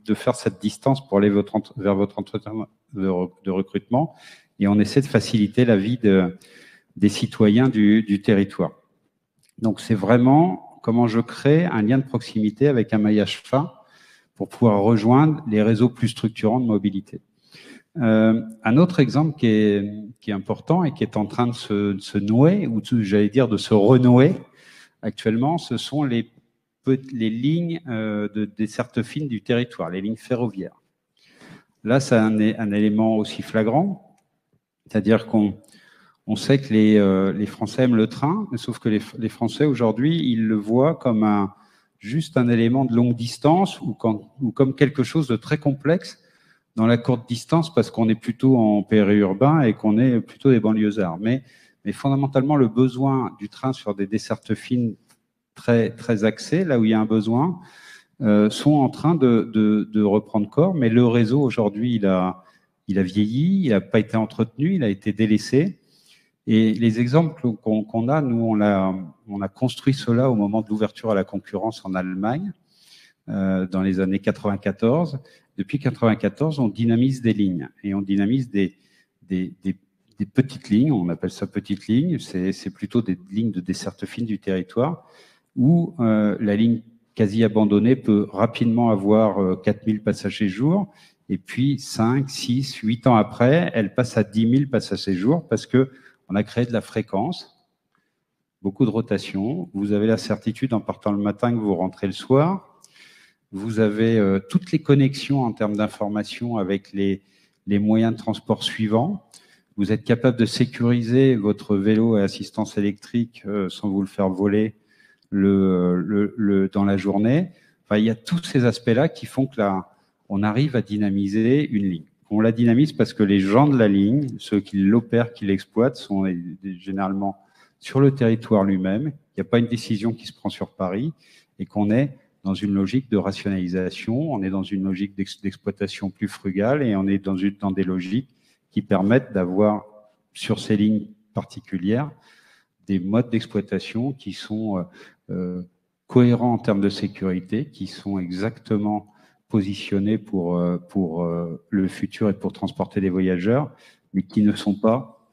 de faire cette distance pour aller vers votre entretien de recrutement. Et on essaie de faciliter la vie des citoyens du territoire. Donc, c'est vraiment comment je crée un lien de proximité avec un maillage fin pour pouvoir rejoindre les réseaux plus structurants de mobilité. Un autre exemple qui est important et qui est en train de se nouer, ou j'allais dire de se renouer actuellement, ce sont les lignes de desserte fine du territoire, les lignes ferroviaires. Là, c'est un élément aussi flagrant, c'est-à-dire qu'on sait que les Français aiment le train, mais sauf que les Français aujourd'hui, ils le voient comme juste un élément de longue distance ou comme quelque chose de très complexe dans la courte distance parce qu'on est plutôt en périurbain et qu'on est plutôt des banlieusards. Mais fondamentalement, le besoin du train sur des dessertes fines très, très axées, là où il y a un besoin, sont en train de reprendre corps. Mais le réseau, aujourd'hui, il a vieilli, il n'a pas été entretenu, il a été délaissé. Et les exemples qu'on a, nous, on a construit cela au moment de l'ouverture à la concurrence en Allemagne, dans les années 94. Depuis 94, on dynamise des lignes et on dynamise des petites lignes. On appelle ça petites lignes. C'est plutôt des lignes de desserte fine du territoire où la ligne quasi abandonnée peut rapidement avoir 4000 passagers jour. Et puis 5, 6, 8 ans après, elle passe à 10 000 passagers jour parce que on a créé de la fréquence, beaucoup de rotation. Vous avez la certitude en partant le matin que vous rentrez le soir. Vous avez toutes les connexions en termes d'information avec les moyens de transport suivants. Vous êtes capable de sécuriser votre vélo à assistance électrique sans vous le faire voler dans la journée. Enfin, il y a tous ces aspects-là qui font que on arrive à dynamiser une ligne. On la dynamise parce que les gens de la ligne, ceux qui l'opèrent, qui l'exploitent, sont généralement sur le territoire lui-même. Il n'y a pas une décision qui se prend sur Paris et qu'on est dans une logique de rationalisation, on est dans une logique d'exploitation plus frugale et on est dans des logiques qui permettent d'avoir sur ces lignes particulières des modes d'exploitation qui sont cohérents en termes de sécurité, qui sont exactement positionnés pour le futur et pour transporter les voyageurs, mais qui ne sont pas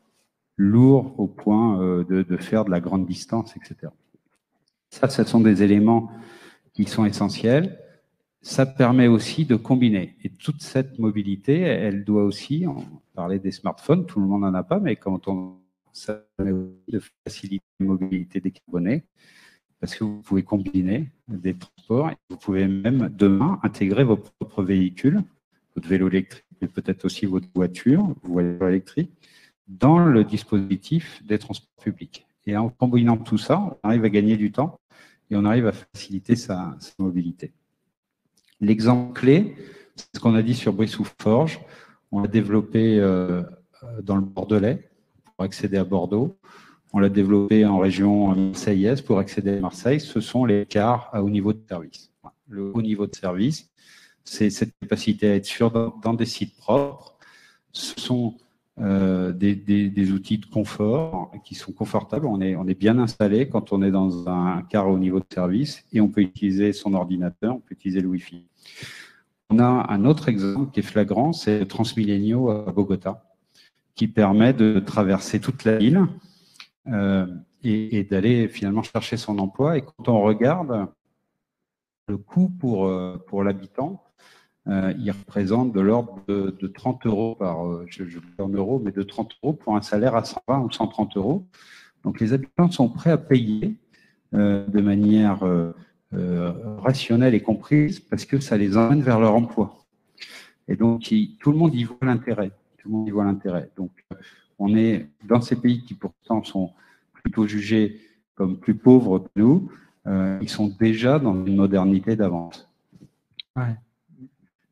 lourds au point de faire de la grande distance, etc. Ça, ce sont des éléments qui sont essentiels. Ça permet aussi de combiner. Et toute cette mobilité, elle doit aussi, on parlait des smartphones, tout le monde n'en a pas, mais ça permet aussi de faciliter la mobilité décarbonée, parce que vous pouvez combiner des transports et vous pouvez même demain intégrer vos propres véhicules, votre vélo électrique, mais peut-être aussi votre voiture électrique, dans le dispositif des transports publics. Et en combinant tout ça, on arrive à gagner du temps et on arrive à faciliter sa mobilité. L'exemple clé, c'est ce qu'on a dit sur Brie-sous-Forges. On l'a développé dans le Bordelais pour accéder à Bordeaux. On l'a développé en région marseillaise pour accéder à Marseille. Ce sont les cars à haut niveau de service. Le haut niveau de service, c'est cette capacité à être sûr dans des sites propres. Ce sont des outils de confort qui sont confortables. On est bien installé quand on est dans un car au niveau de service et on peut utiliser son ordinateur, on peut utiliser le Wi-Fi. On a un autre exemple qui est flagrant, c'est le Transmilenio à Bogota, qui permet de traverser toute la ville et d'aller finalement chercher son emploi. Et quand on regarde le coût pour l'habitant, il représente de l'ordre de 30 euros je dis en euros, mais de 30 euros pour un salaire à 120 ou 130 euros. Donc les habitants sont prêts à payer de manière rationnelle et comprise parce que ça les emmène vers leur emploi. Et donc tout le monde y voit l'intérêt. Tout le monde y voit l'intérêt. Donc on est dans ces pays qui pourtant sont plutôt jugés comme plus pauvres que nous, ils sont déjà dans une modernité d'avance. Ouais.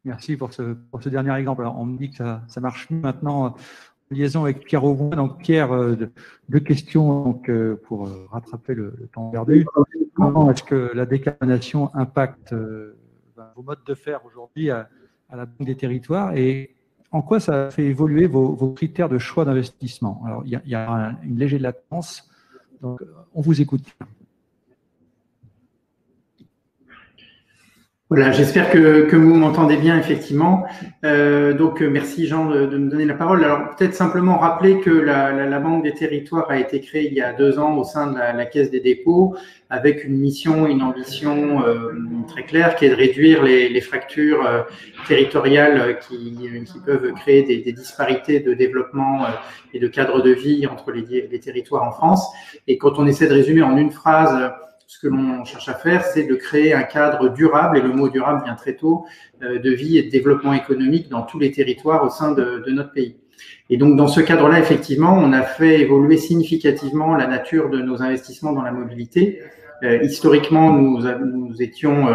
Merci pour ce dernier exemple. Alors, on me dit que ça marche mieux maintenant en liaison avec Pierre Auvouin. Donc, Pierre, deux questions donc, pour rattraper le temps perdu. Comment est-ce que la décarbonation impacte vos modes de faire aujourd'hui à la Banque des Territoires et en quoi ça fait évoluer vos critères de choix d'investissement? Alors, il y a une légère latence. Donc, on vous écoute. Voilà, j'espère que vous m'entendez bien, effectivement. Donc, merci Jean de me donner la parole. Alors, peut-être simplement rappeler que la Banque des Territoires a été créée il y a 2 ans au sein de la Caisse des dépôts avec une mission, une ambition très claire qui est de réduire les fractures territoriales qui peuvent créer des disparités de développement et de cadre de vie entre les territoires en France. Et quand on essaie de résumer en une phrase ce que l'on cherche à faire, c'est de créer un cadre durable, et le mot durable vient très tôt, de vie et de développement économique dans tous les territoires au sein de notre pays. Et donc, dans ce cadre-là, effectivement, on a fait évoluer significativement la nature de nos investissements dans la mobilité. Historiquement, nous étions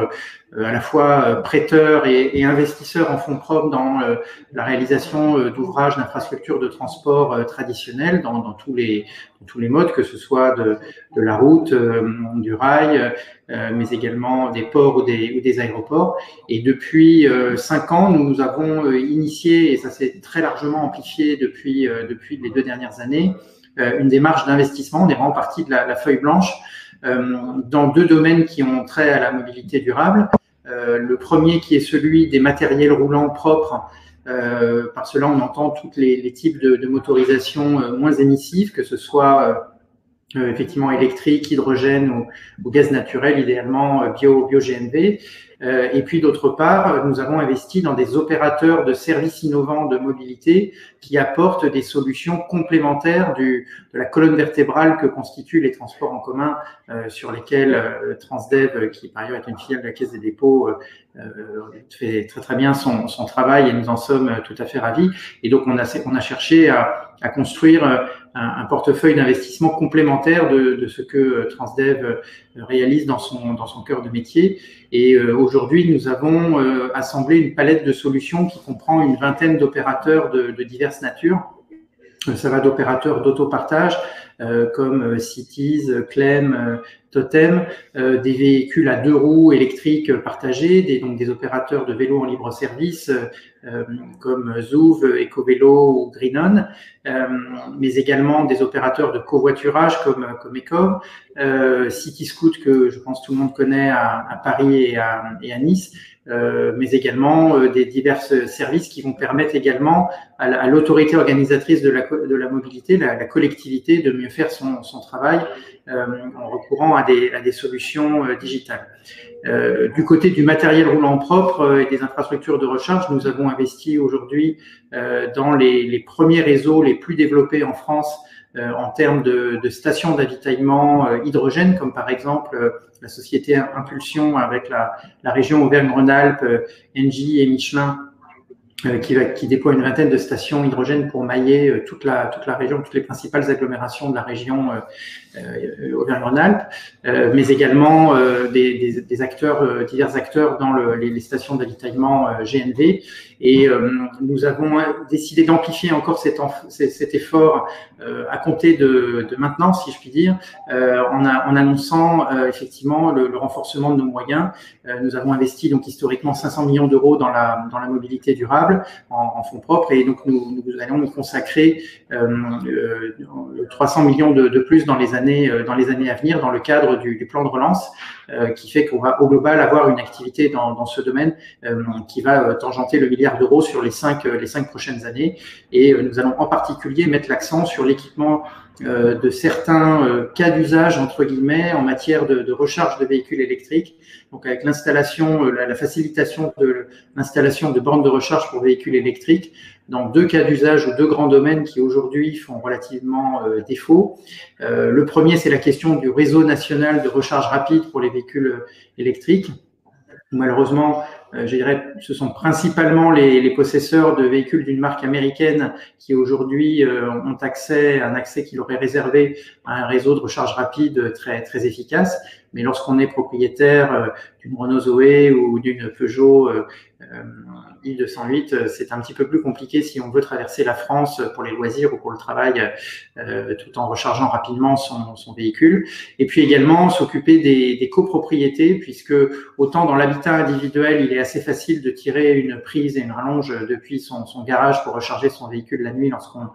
à la fois prêteurs et investisseurs en fonds propres dans la réalisation d'ouvrages d'infrastructures de transport traditionnels dans tous les modes, que ce soit de la route, du rail, mais également des ports ou des aéroports. Et depuis 5 ans, nous avons initié, et ça s'est très largement amplifié depuis les 2 dernières années, une démarche d'investissement. On est vraiment parti de la feuille blanche dans 2 domaines qui ont trait à la mobilité durable. Le premier qui est celui des matériels roulants propres. Par cela, on entend tous les types de motorisation moins émissives, que ce soit effectivement électrique, hydrogène ou gaz naturel, idéalement bio-GNV. Et puis d'autre part, nous avons investi dans des opérateurs de services innovants de mobilité qui apportent des solutions complémentaires de la colonne vertébrale que constituent les transports en commun, sur lesquels Transdev, qui par ailleurs est une filiale de la Caisse des dépôts, fait très très bien son travail et nous en sommes tout à fait ravis. Et donc on a cherché à construire un portefeuille d'investissement complémentaire de ce que Transdev réalise dans son cœur de métier. Et aujourd'hui, nous avons assemblé une palette de solutions qui comprend une vingtaine d'opérateurs de diverses natures. Ça va d'opérateurs d'autopartage comme Cities, Clem, Totem, des véhicules à 2 roues électriques partagés, donc des opérateurs de vélos en libre service comme Zouv, EcoVélo ou Greenon, mais également des opérateurs de covoiturage comme Ecov, CityScoot que je pense tout le monde connaît à Paris et à Nice, mais également des divers services qui vont permettre également à l'autorité organisatrice de la mobilité, la collectivité, de mieux faire son travail en recourant à des solutions digitales. Du côté du matériel roulant propre et des infrastructures de recharge, nous avons investi aujourd'hui dans les premiers réseaux les plus développés en France en termes de stations d'avitaillement hydrogène, comme par exemple la société Impulsion avec la région Auvergne-Rhône-Alpes, Engie et Michelin, qui déploie une vingtaine de stations hydrogène pour mailler toute la région, toutes les principales agglomérations de la région Auvergne-Rhône-Alpes, mais également des acteurs, divers acteurs dans les stations d'avitaillement GNV. Et nous avons décidé d'amplifier encore cet effort à compter de maintenant, si je puis dire, en annonçant effectivement le renforcement de nos moyens. Nous avons investi donc historiquement 500 millions d'euros dans la mobilité durable en fonds propres, et donc nous allons nous consacrer 300 millions de plus dans les années à venir dans le cadre du plan de relance, qui fait qu'on va au global avoir une activité dans ce domaine qui va tangenter le milliard d'euros sur les 5 prochaines années. Et nous allons en particulier mettre l'accent sur l'équipement de certains cas d'usage, entre guillemets, en matière de recharge de véhicules électriques. Donc avec l'installation, la facilitation de l'installation de bornes de recharge pour véhicules électriques dans 2 cas d'usage ou 2 grands domaines qui aujourd'hui font relativement défaut. Le premier, c'est la question du réseau national de recharge rapide pour les véhicules électriques. Malheureusement, je dirais, ce sont principalement les possesseurs de véhicules d'une marque américaine qui aujourd'hui ont un accès qui leur est réservé à un réseau de recharge rapide très, très efficace. Mais lorsqu'on est propriétaire d'une Renault Zoé ou d'une Peugeot i208, c'est un petit peu plus compliqué si on veut traverser la France pour les loisirs ou pour le travail, tout en rechargeant rapidement son véhicule. Et puis également s'occuper des copropriétés, puisque autant dans l'habitat individuel, il est assez facile de tirer une prise et une rallonge depuis son garage pour recharger son véhicule la nuit lorsqu'on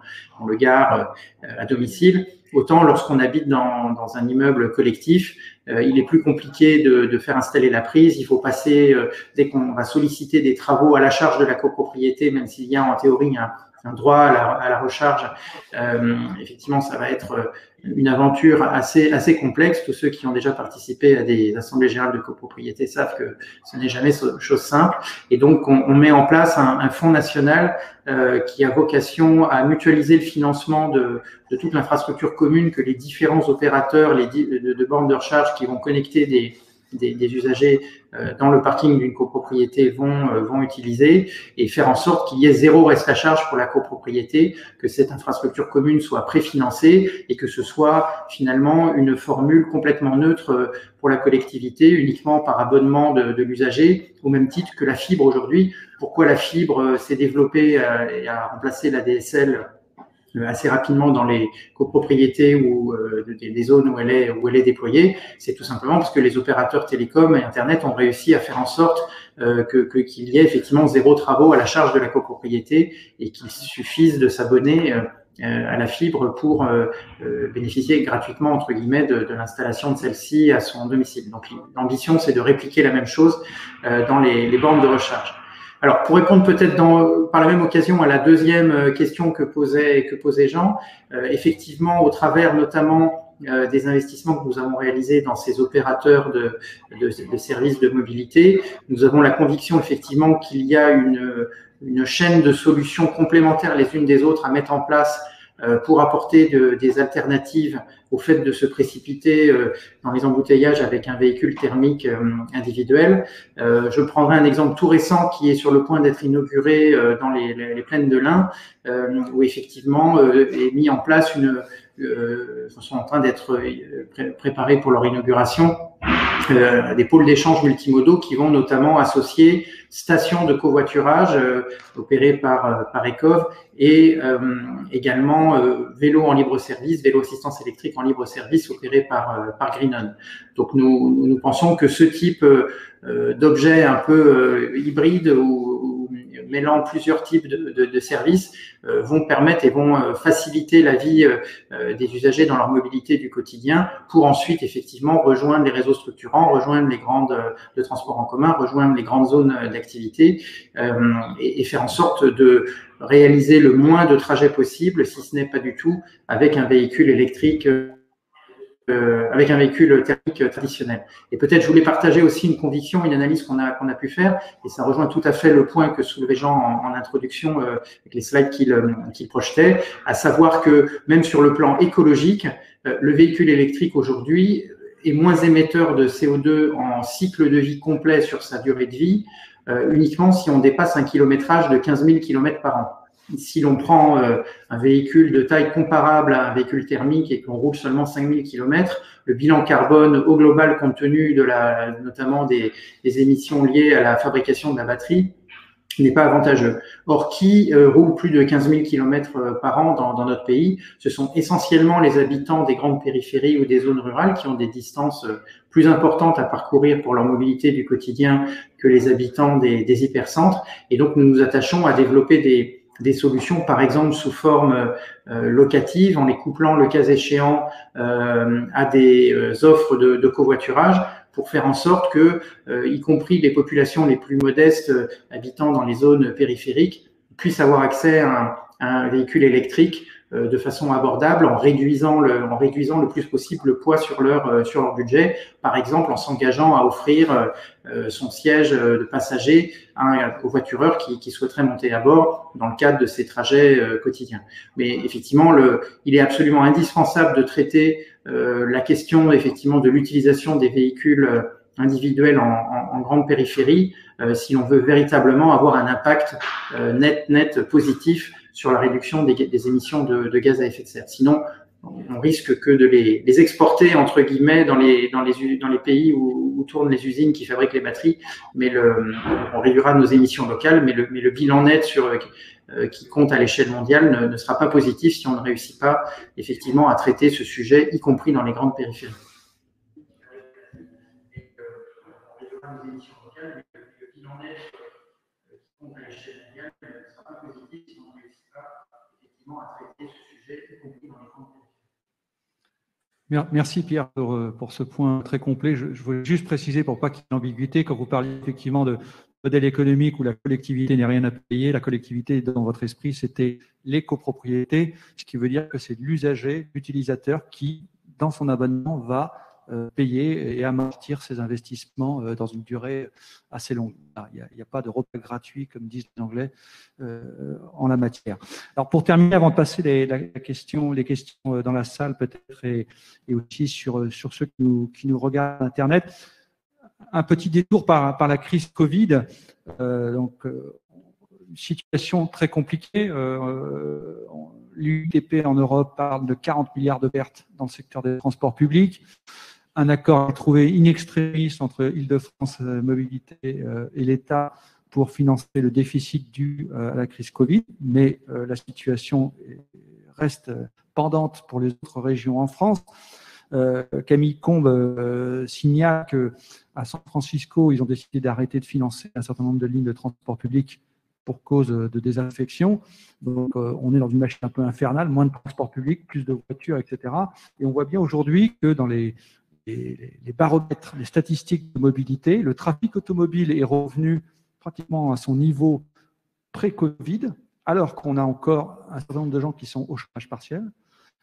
le gare à domicile. Autant lorsqu'on habite dans un immeuble collectif, il est plus compliqué de faire installer la prise. Il faut passer, dès qu'on va solliciter des travaux à la charge de la copropriété, même s'il y a en théorie un droit à la recharge, effectivement, ça va être une aventure assez complexe. Tous ceux qui ont déjà participé à des assemblées générales de copropriété savent que ce n'est jamais chose simple. Et donc, on met en place un fonds national qui a vocation à mutualiser le financement de toute l'infrastructure commune que les différents opérateurs de bornes de recharge qui vont connecter des usagers dans le parking d'une copropriété vont utiliser, et faire en sorte qu'il y ait 0 reste à charge pour la copropriété, que cette infrastructure commune soit préfinancée et que ce soit finalement une formule complètement neutre pour la collectivité, uniquement par abonnement de l'usager, au même titre que la fibre aujourd'hui. Pourquoi la fibre s'est développée et a remplacé la DSL assez rapidement dans les copropriétés ou des zones où elle est déployée, c'est tout simplement parce que les opérateurs télécoms et Internet ont réussi à faire en sorte qu'il y ait effectivement 0 travaux à la charge de la copropriété et qu'il suffise de s'abonner à la fibre pour bénéficier gratuitement, entre guillemets, de l'installation de celle-ci à son domicile. Donc l'ambition, c'est de répliquer la même chose dans les bornes de recharge. Alors, pour répondre peut-être par la même occasion à la deuxième question que posait Jean, effectivement, au travers notamment des investissements que nous avons réalisés dans ces opérateurs de services de mobilité, nous avons la conviction effectivement qu'il y a une chaîne de solutions complémentaires les unes des autres à mettre en place pour apporter des alternatives au fait de se précipiter dans les embouteillages avec un véhicule thermique individuel. Je prendrai un exemple tout récent qui est sur le point d'être inauguré dans les plaines de l'Ain, où effectivement est mis en place sont en train d'être préparés pour leur inauguration, des pôles d'échange multimodaux qui vont notamment associer stations de covoiturage opérées par ECOV et également vélo en libre service, vélo assistance électrique en libre service opéré par Greenon. Donc nous pensons que ce type d'objet un peu hybride ou mêlant plusieurs types de services vont permettre et vont faciliter la vie des usagers dans leur mobilité du quotidien pour ensuite effectivement rejoindre les réseaux structurants, rejoindre les grandes de transport en commun, rejoindre les grandes zones d'activité et faire en sorte de réaliser le moins de trajets possible, si ce n'est pas du tout, avec un véhicule électrique avec un véhicule thermique traditionnel. Et peut-être je voulais partager aussi une conviction, une analyse qu'on a pu faire, et ça rejoint tout à fait le point que soulevait Jean en introduction avec les slides qu'il projetait, à savoir que même sur le plan écologique, le véhicule électrique aujourd'hui est moins émetteur de CO2 en cycle de vie complet sur sa durée de vie uniquement si on dépasse un kilométrage de 15 000 km par an. Si l'on prend un véhicule de taille comparable à un véhicule thermique et qu'on roule seulement 5 000 km, le bilan carbone au global, compte tenu de notamment des émissions liées à la fabrication de la batterie, n'est pas avantageux. Or, qui roule plus de 15 000 km par an dans notre pays? Ce sont essentiellement les habitants des grandes périphéries ou des zones rurales qui ont des distances plus importantes à parcourir pour leur mobilité du quotidien que les habitants des hypercentres. Et donc, nous nous attachons à développer des solutions, par exemple sous forme locative, en les couplant le cas échéant à des offres de covoiturage, pour faire en sorte que, y compris les populations les plus modestes habitant dans les zones périphériques, puissent avoir accès à un véhicule électrique de façon abordable, en réduisant le plus possible le poids sur leur budget, par exemple en s'engageant à offrir son siège de passager à un covoitureur qui souhaiterait monter à bord dans le cadre de ses trajets quotidiens. Mais effectivement, il est absolument indispensable de traiter la question effectivement de l'utilisation des véhicules individuels en grande périphérie si l'on veut véritablement avoir un impact net positif sur la réduction des émissions de gaz à effet de serre. Sinon, on risque que de les exporter entre guillemets dans les pays où tournent les usines qui fabriquent les batteries, mais on réduira nos émissions locales, mais le bilan net qui compte à l'échelle mondiale ne sera pas positif si on ne réussit pas effectivement à traiter ce sujet, y compris dans les grandes périphéries. Merci Pierre pour ce point très complet. Je voulais juste préciser pour pas qu'il y ait d'ambiguïté, quand vous parliez effectivement de modèle économique où la collectivité n'est rien à payer, la collectivité dans votre esprit c'était les copropriétés, ce qui veut dire que c'est l'usager, l'utilisateur qui dans son abonnement va payer et amortir ses investissements dans une durée assez longue. Il n'y a pas de repas gratuit, comme disent les Anglais, en la matière. Alors, pour terminer, avant de passer les questions dans la salle, peut-être, et aussi sur ceux qui nous regardent Internet, un petit détour par la crise Covid. Situation très compliquée. L'UTP en Europe parle de 40 milliards de pertes dans le secteur des transports publics. Un accord est trouvé in extremis entre Île-de-France Mobilité et l'État pour financer le déficit dû à la crise Covid, mais la situation reste pendante pour les autres régions en France. Camille Combes signale qu'à San Francisco, ils ont décidé d'arrêter de financer un certain nombre de lignes de transport public pour cause de désaffection. Donc, on est dans une machine un peu infernale, moins de transport public, plus de voitures, etc. Et on voit bien aujourd'hui que dans les baromètres, les statistiques de mobilité, le trafic automobile est revenu pratiquement à son niveau pré-Covid, alors qu'on a encore un certain nombre de gens qui sont au chômage partiel,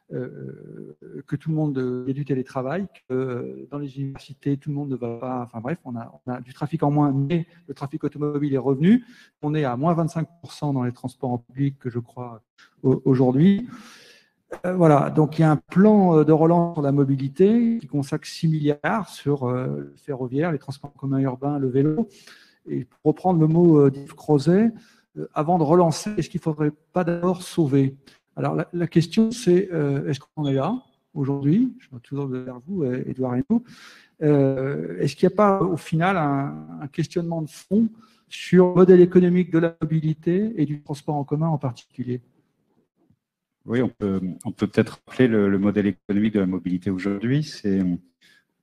que tout le monde y a du télétravail, que dans les universités, tout le monde ne va pas... Enfin bref, on a du trafic en moins, mais le trafic automobile est revenu. On est à moins 25% dans les transports en public, que je crois, aujourd'hui. Voilà, donc il y a un plan de relance sur la mobilité qui consacre 6 milliards sur le ferroviaire, les transports en commun urbains, le vélo. Et pour reprendre le mot d'Yves Crozet, avant de relancer, est-ce qu'il ne faudrait pas d'abord sauver? Alors la question c'est, est-ce qu'on est là aujourd'hui? Je me tourne vers vous, Édouard Reynaud. Est-ce qu'il n'y a pas au final un questionnement de fond sur le modèle économique de la mobilité et du transport en commun en particulier? Oui, on peut peut-être rappeler le modèle économique de la mobilité aujourd'hui. C'est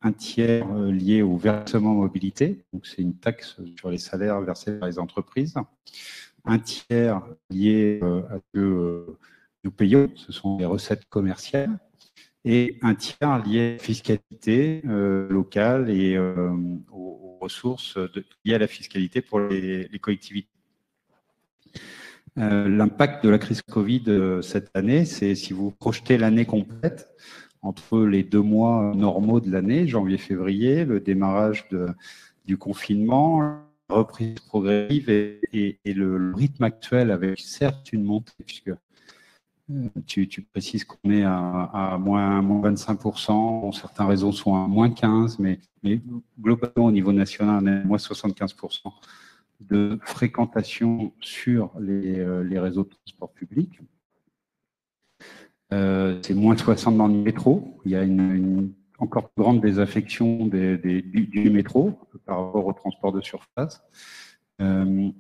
un tiers lié au versement mobilité, donc c'est une taxe sur les salaires versés par les entreprises. Un tiers lié à ce que nous payons, ce sont les recettes commerciales, et un tiers lié à la fiscalité locale et aux ressources liées à la fiscalité pour les collectivités. L'impact de la crise Covid cette année, c'est si vous projetez l'année complète, entre les 2 mois normaux de l'année, janvier-février, le démarrage du confinement, la reprise progressive et le rythme actuel avec certes une montée, puisque tu précises qu'on est à moins 25%, bon, certains réseaux sont à moins 15%, mais globalement au niveau national, on est à moins 75% de fréquentation sur les réseaux de transport public. C'est moins 60 dans le métro. Il y a une encore plus grande désaffection du métro par rapport au transport de surface. Il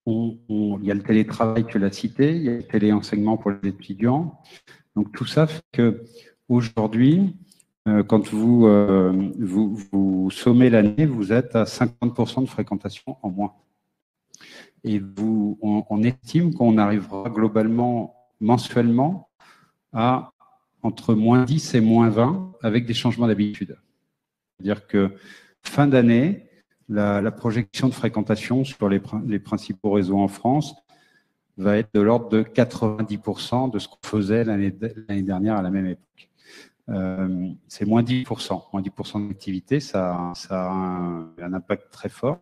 y a le télétravail que l'a cité, il y a le téléenseignement pour les étudiants. Donc tout ça fait qu'aujourd'hui, quand vous sommez l'année, vous êtes à 50% de fréquentation en moins. Et on estime qu'on arrivera globalement, mensuellement, à entre moins 10 et moins 20 avec des changements d'habitude. C'est-à-dire que fin d'année, la projection de fréquentation sur les principaux réseaux en France va être de l'ordre de 90% de ce qu'on faisait l'année dernière à la même époque. C'est moins 10%. Moins 10% d'activité, ça a un impact très fort.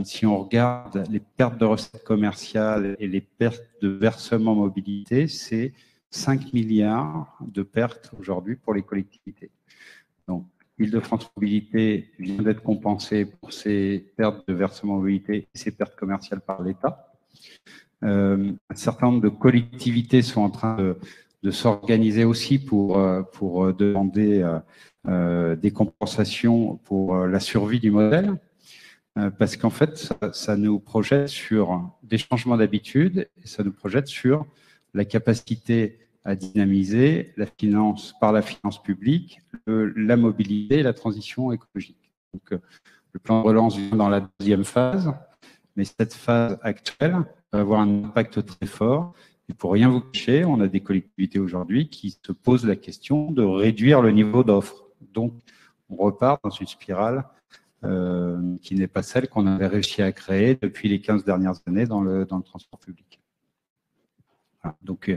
Si on regarde les pertes de recettes commerciales et les pertes de versement mobilité, c'est 5 milliards de pertes aujourd'hui pour les collectivités. Donc, Île-de-France Mobilité vient d'être compensée pour ces pertes de versement mobilité et ces pertes commerciales par l'État. Un certain nombre de collectivités sont en train de s'organiser aussi pour demander des compensations pour la survie du modèle. Parce qu'en fait, ça nous projette sur des changements d'habitude et ça nous projette sur la capacité à dynamiser par la finance publique, la mobilité et la transition écologique. Donc, le plan de relance vient dans la deuxième phase, mais cette phase actuelle va avoir un impact très fort. Et pour rien vous cacher, on a des collectivités aujourd'hui qui se posent la question de réduire le niveau d'offre. Donc, on repart dans une spirale qui n'est pas celle qu'on avait réussi à créer depuis les 15 dernières années dans le transport public. Voilà. Donc,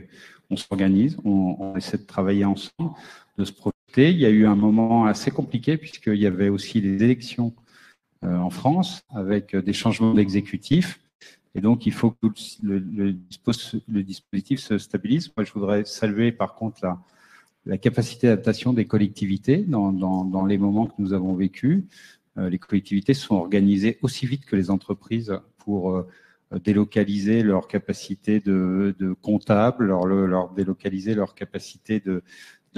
on s'organise, on essaie de travailler ensemble, de se projeter. Il y a eu un moment assez compliqué puisqu'il y avait aussi les élections en France avec des changements d'exécutif. Et donc, il faut que le dispositif se stabilise. Moi, je voudrais saluer par contre la capacité d'adaptation des collectivités dans les moments que nous avons vécus. Les collectivités sont organisées aussi vite que les entreprises pour délocaliser leur capacité de comptable, leur délocaliser leur capacité de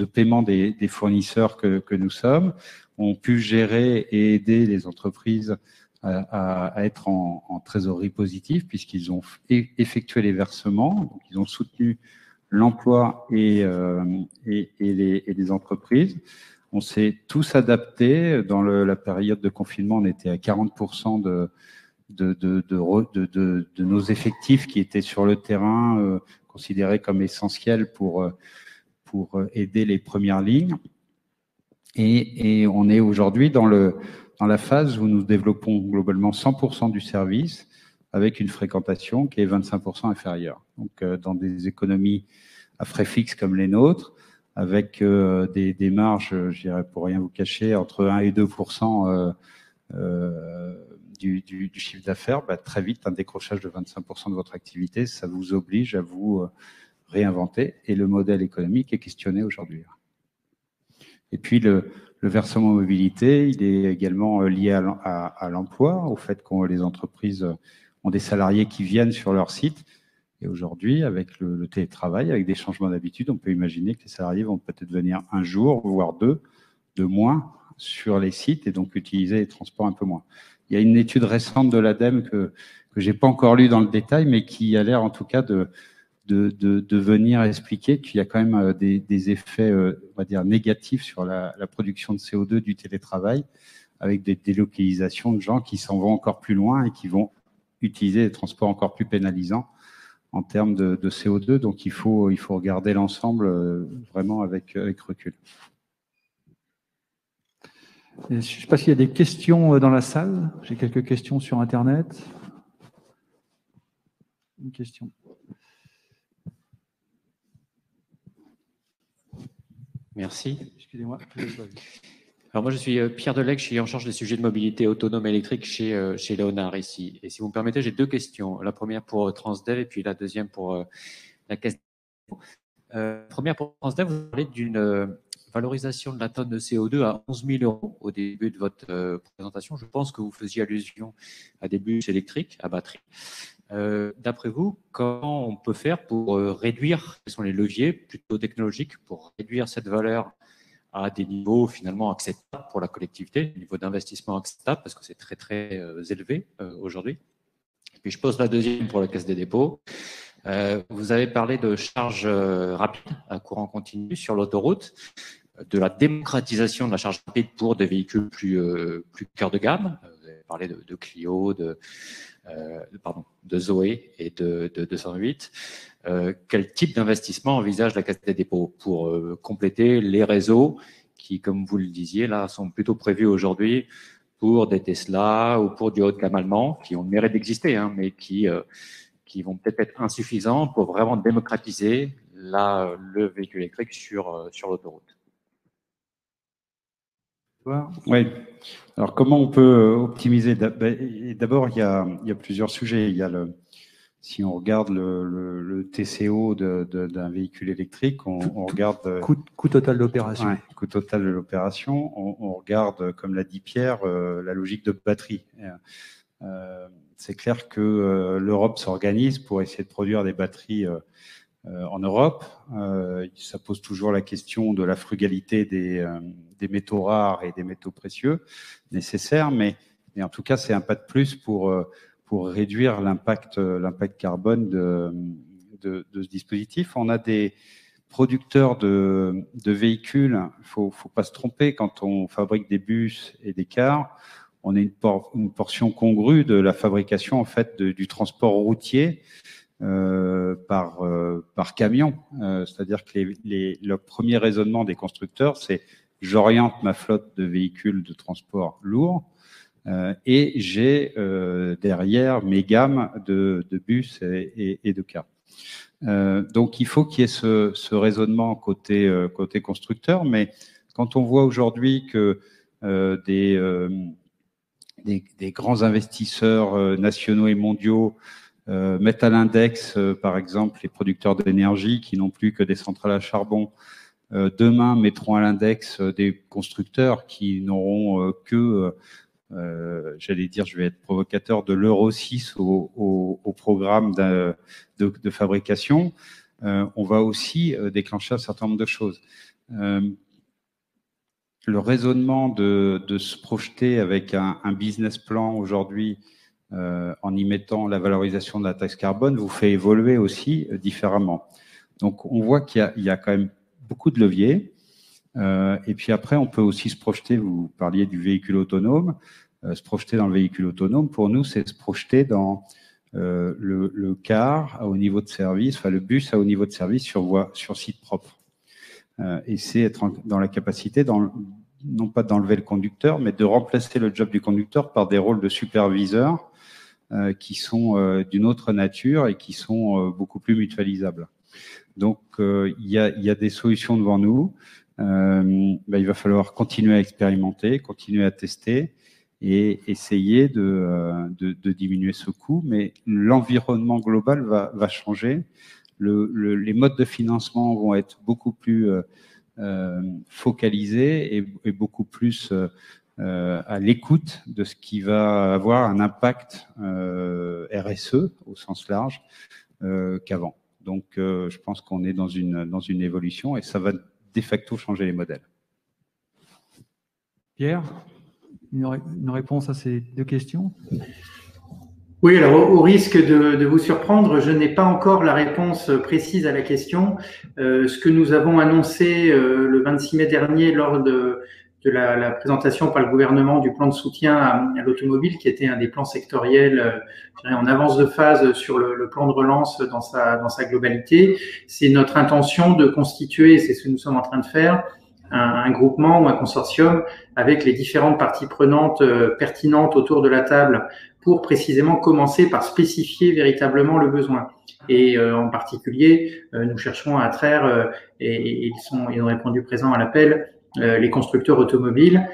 paiement des fournisseurs que nous sommes, ont pu gérer et aider les entreprises à être en trésorerie positive puisqu'ils ont effectué les versements, donc ils ont soutenu l'emploi et les entreprises. On s'est tous adaptés. Dans la période de confinement, on était à 40% de nos effectifs qui étaient sur le terrain, considérés comme essentiels pour aider les premières lignes. Et on est aujourd'hui dans la phase où nous développons globalement 100% du service avec une fréquentation qui est 25% inférieure. Donc, dans des économies à frais fixes comme les nôtres, avec des marges, je dirais, pour rien vous cacher, entre 1 et 2% du chiffre d'affaires, très vite, un décrochage de 25% de votre activité, ça vous oblige à vous réinventer. Et le modèle économique est questionné aujourd'hui. Et puis, le versement mobilité, il est également lié à l'emploi, au fait que les entreprises ont des salariés qui viennent sur leur site. Et aujourd'hui, avec le télétravail, avec des changements d'habitude, on peut imaginer que les salariés vont peut-être venir un jour, voire deux, de moins sur les sites et donc utiliser les transports un peu moins. Il y a une étude récente de l'ADEME que j'ai pas encore lue dans le détail, mais qui a l'air en tout cas de venir expliquer qu'il y a quand même des effets, on va dire, négatifs sur la production de CO2 du télétravail, avec des délocalisations de gens qui s'en vont encore plus loin et qui vont utiliser des transports encore plus pénalisants en termes de CO2. Donc, il faut regarder l'ensemble vraiment avec recul. Je ne sais pas s'il y a des questions dans la salle. J'ai quelques questions sur Internet. Une question. Merci. Excusez-moi. Alors moi, je suis Pierre Delec, je suis en charge des sujets de mobilité autonome électrique chez Léonard ici. Et si vous me permettez, j'ai deux questions. La première pour Transdev et puis la deuxième pour la caisse. Première pour Transdev, vous parlez d'une valorisation de la tonne de CO2 à 11 000 € au début de votre présentation. Je pense que vous faisiez allusion à des bus électriques à batterie. D'après vous, comment on peut faire pour réduire, quels sont les leviers plutôt technologiques pour réduire cette valeur à des niveaux finalement acceptables pour la collectivité, des niveaux d'investissement acceptables, parce que c'est très très élevé aujourd'hui. Et puis je pose la deuxième pour la Caisse des dépôts. Vous avez parlé de charge rapide à courant continu sur l'autoroute, de la démocratisation de la charge rapide pour des véhicules plus cœur de gamme. Vous avez parlé de Clio, de Zoé et de 208. Quel type d'investissement envisage la Caisse des dépôts pour compléter les réseaux qui, comme vous le disiez, là, sont plutôt prévus aujourd'hui pour des Tesla ou pour du haut de gamme allemand, qui ont le mérite d'exister, hein, mais qui vont peut-être être insuffisants pour vraiment démocratiser le véhicule électrique sur l'autoroute. Oui. Alors, comment on peut optimiser? D'abord, il y a plusieurs sujets. Il y a si on regarde le TCO d'un véhicule électrique, on regarde coût total d'opération. Ouais, coût total de l'opération. On regarde, comme l'a dit Pierre, la logique de batterie. C'est clair que l'Europe s'organise pour essayer de produire des batteries en Europe. Ça pose toujours la question de la frugalité des métaux rares et des métaux précieux nécessaires, mais en tout cas, c'est un pas de plus pour réduire l'impact carbone de ce dispositif. On a des producteurs de véhicules, il faut pas se tromper, quand on fabrique des bus et des cars, on a une portion congrue de la fabrication en fait du transport routier par camion. C'est-à-dire que le premier raisonnement des constructeurs, c'est j'oriente ma flotte de véhicules de transport lourd et j'ai derrière mes gammes de bus et de cars. Donc il faut qu'il y ait ce raisonnement côté constructeur, mais quand on voit aujourd'hui que des grands investisseurs nationaux et mondiaux mettent à l'index, par exemple, les producteurs d'énergie qui n'ont plus que des centrales à charbon, demain mettront à l'index des constructeurs qui n'auront que, j'allais dire, je vais être provocateur, de l'Euro 6 au programme de fabrication. On va aussi déclencher un certain nombre de choses. Le raisonnement de se projeter avec un business plan aujourd'hui en y mettant la valorisation de la taxe carbone vous fait évoluer aussi différemment. Donc, on voit qu'il y a quand même beaucoup de leviers. Et puis après, on peut aussi se projeter, vous parliez du véhicule autonome, se projeter dans le véhicule autonome, pour nous, c'est se projeter dans le car à haut niveau de service, enfin le bus à haut niveau de service sur site propre. Et c'est être dans la capacité, non pas d'enlever le conducteur, mais de remplacer le job du conducteur par des rôles de superviseurs qui sont d'une autre nature et qui sont beaucoup plus mutualisables. Donc, il y a des solutions devant nous. Il va falloir continuer à expérimenter, continuer à tester et essayer de diminuer ce coût. Mais l'environnement global va changer. Les modes de financement vont être beaucoup plus focalisés et beaucoup plus à l'écoute de ce qui va avoir un impact RSE au sens large qu'avant. Donc, je pense qu'on est dans une évolution et ça va de facto changer les modèles. Pierre, une réponse à ces deux questions? Oui, alors au risque de vous surprendre, je n'ai pas encore la réponse précise à la question. Ce que nous avons annoncé le 26 mai dernier lors de la présentation par le gouvernement du plan de soutien à l'automobile, qui était un des plans sectoriels en avance de phase sur le plan de relance dans sa globalité, c'est notre intention de constituer, c'est ce que nous sommes en train de faire, un groupement ou un consortium avec les différentes parties prenantes pertinentes autour de la table pour précisément commencer par spécifier véritablement le besoin. Et en particulier, nous cherchons à attraire, et ils ont répondu présent à l'appel, les constructeurs automobiles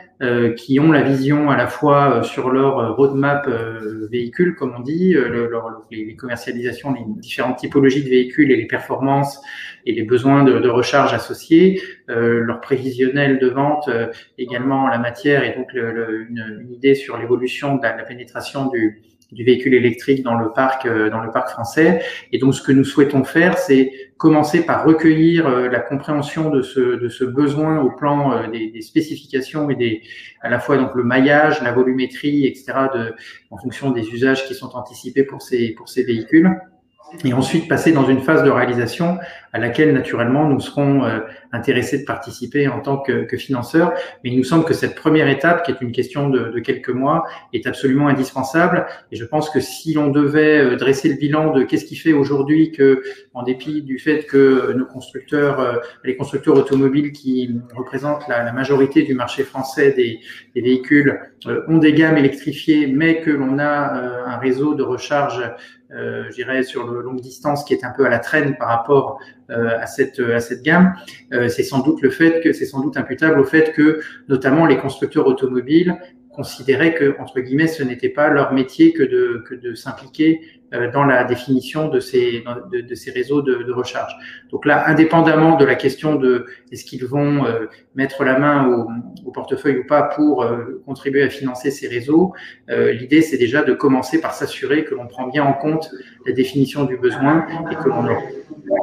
qui ont la vision à la fois sur leur roadmap véhicule, comme on dit, les commercialisations, les différentes typologies de véhicules et les performances et les besoins de recharge associés, leur prévisionnel de vente également en la matière, et donc une idée sur l'évolution de la pénétration du véhicule électrique dans le parc français. Et donc, ce que nous souhaitons faire, c'est commencer par recueillir la compréhension de ce besoin au plan des spécifications et à la fois donc le maillage, la volumétrie, etc. en fonction des usages qui sont anticipés pour ces véhicules. Et ensuite passer dans une phase de réalisation à laquelle naturellement nous serons intéressés de participer en tant que financeurs. Mais il nous semble que cette première étape, qui est une question de quelques mois, est absolument indispensable. Et je pense que si l'on devait dresser le bilan de qu'est-ce qui fait aujourd'hui que, en dépit du fait que nos constructeurs, les constructeurs automobiles qui représentent la majorité du marché français des véhicules, ont des gammes électrifiées, mais que l'on a un réseau de recharge je dirais sur longue distance qui est un peu à la traîne par rapport à cette gamme, c'est sans doute imputable au fait que notamment les constructeurs automobiles considéraient que, entre guillemets, ce n'était pas leur métier que de s'impliquer dans la définition de ces réseaux de recharge. Donc là, indépendamment de la question de est-ce qu'ils vont mettre la main au portefeuille ou pas pour contribuer à financer ces réseaux, l'idée c'est déjà de commencer par s'assurer que l'on prend bien en compte la définition du besoin et que l'on a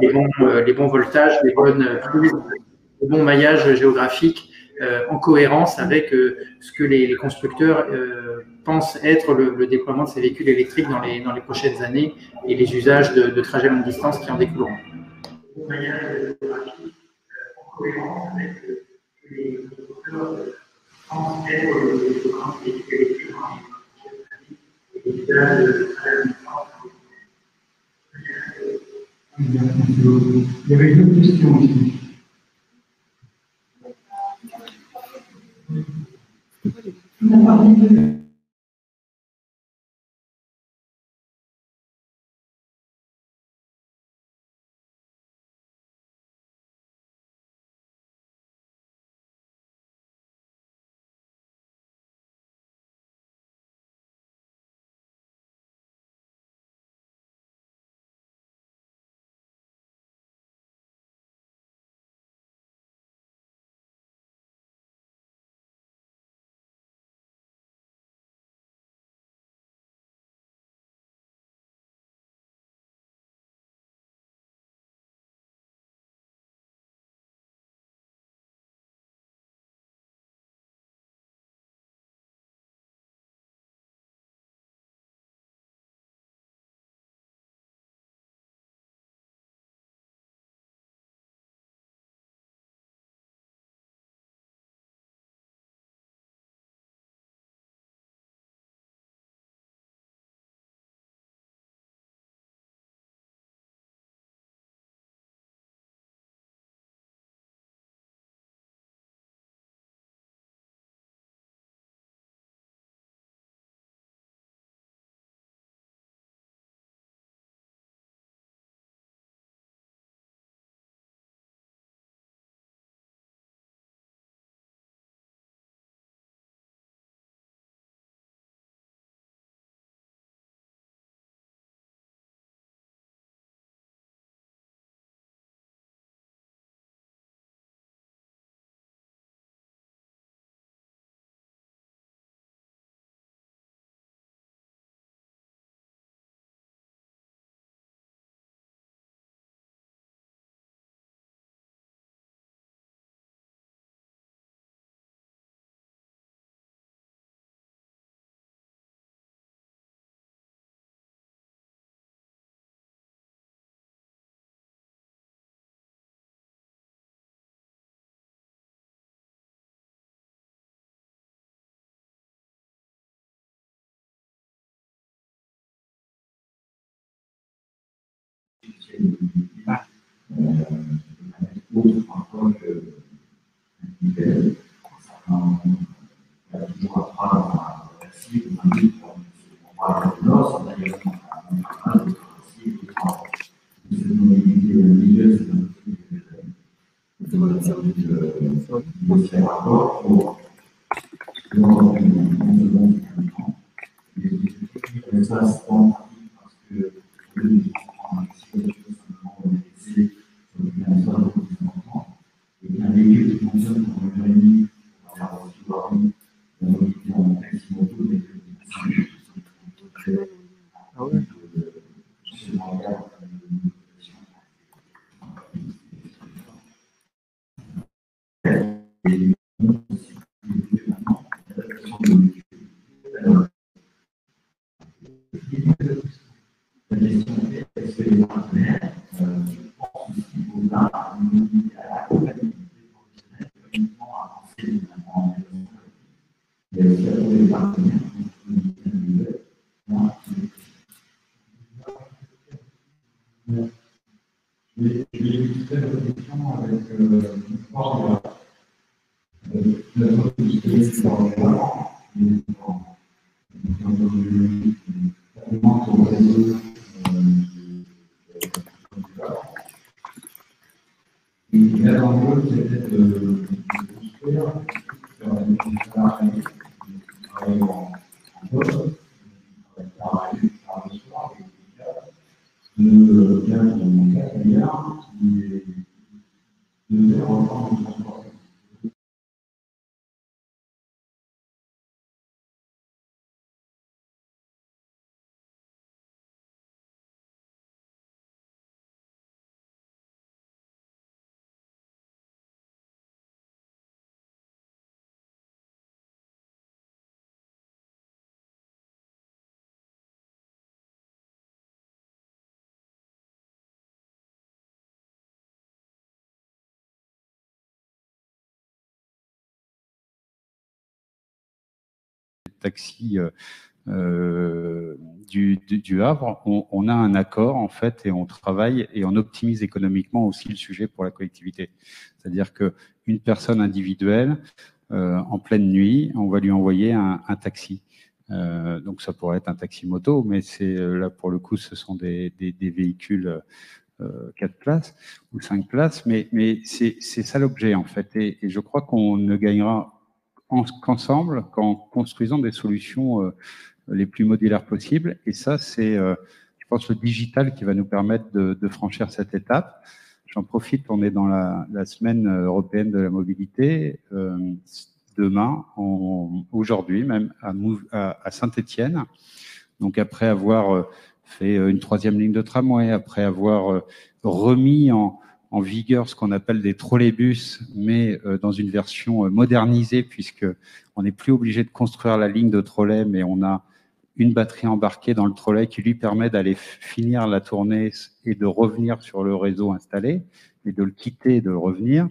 les bons voltages, les bonnes prises, le bon maillage géographique en cohérence avec ce que les constructeurs pensent être le déploiement de ces véhicules électriques dans les prochaines années et les usages de trajets longue distance qui en découleront. Le maillage géographique en cohérence avec ce que les constructeurs pensent être le déploiement de ces véhicules électriques dans les prochaines années et les usages de trajets longue distance. Il y avait une autre question aussi. On a parlé de... Taxi du Havre, on a un accord en fait et on travaille et on optimise économiquement aussi le sujet pour la collectivité. C'est-à-dire qu'une personne individuelle, en pleine nuit, on va lui envoyer un taxi. Donc ça pourrait être un taxi moto, mais c'est là pour le coup, ce sont des véhicules 4 places ou 5 places, mais c'est ça l'objet en fait. Et je crois qu'on ne gagnera qu'ensemble, qu'en construisant des solutions les plus modulaires possibles. Et ça, c'est, je pense, le digital qui va nous permettre de franchir cette étape. J'en profite, on est dans la semaine européenne de la mobilité. Demain, aujourd'hui même, à Saint-Étienne. Donc après avoir fait une 3e ligne de tramway, après avoir remis en vigueur ce qu'on appelle des trolleybus, mais dans une version modernisée, puisque on n'est plus obligé de construire la ligne de trolley, mais on a une batterie embarquée dans le trolley qui lui permet d'aller finir la tournée et de revenir sur le réseau installé, et de le quitter et de revenir.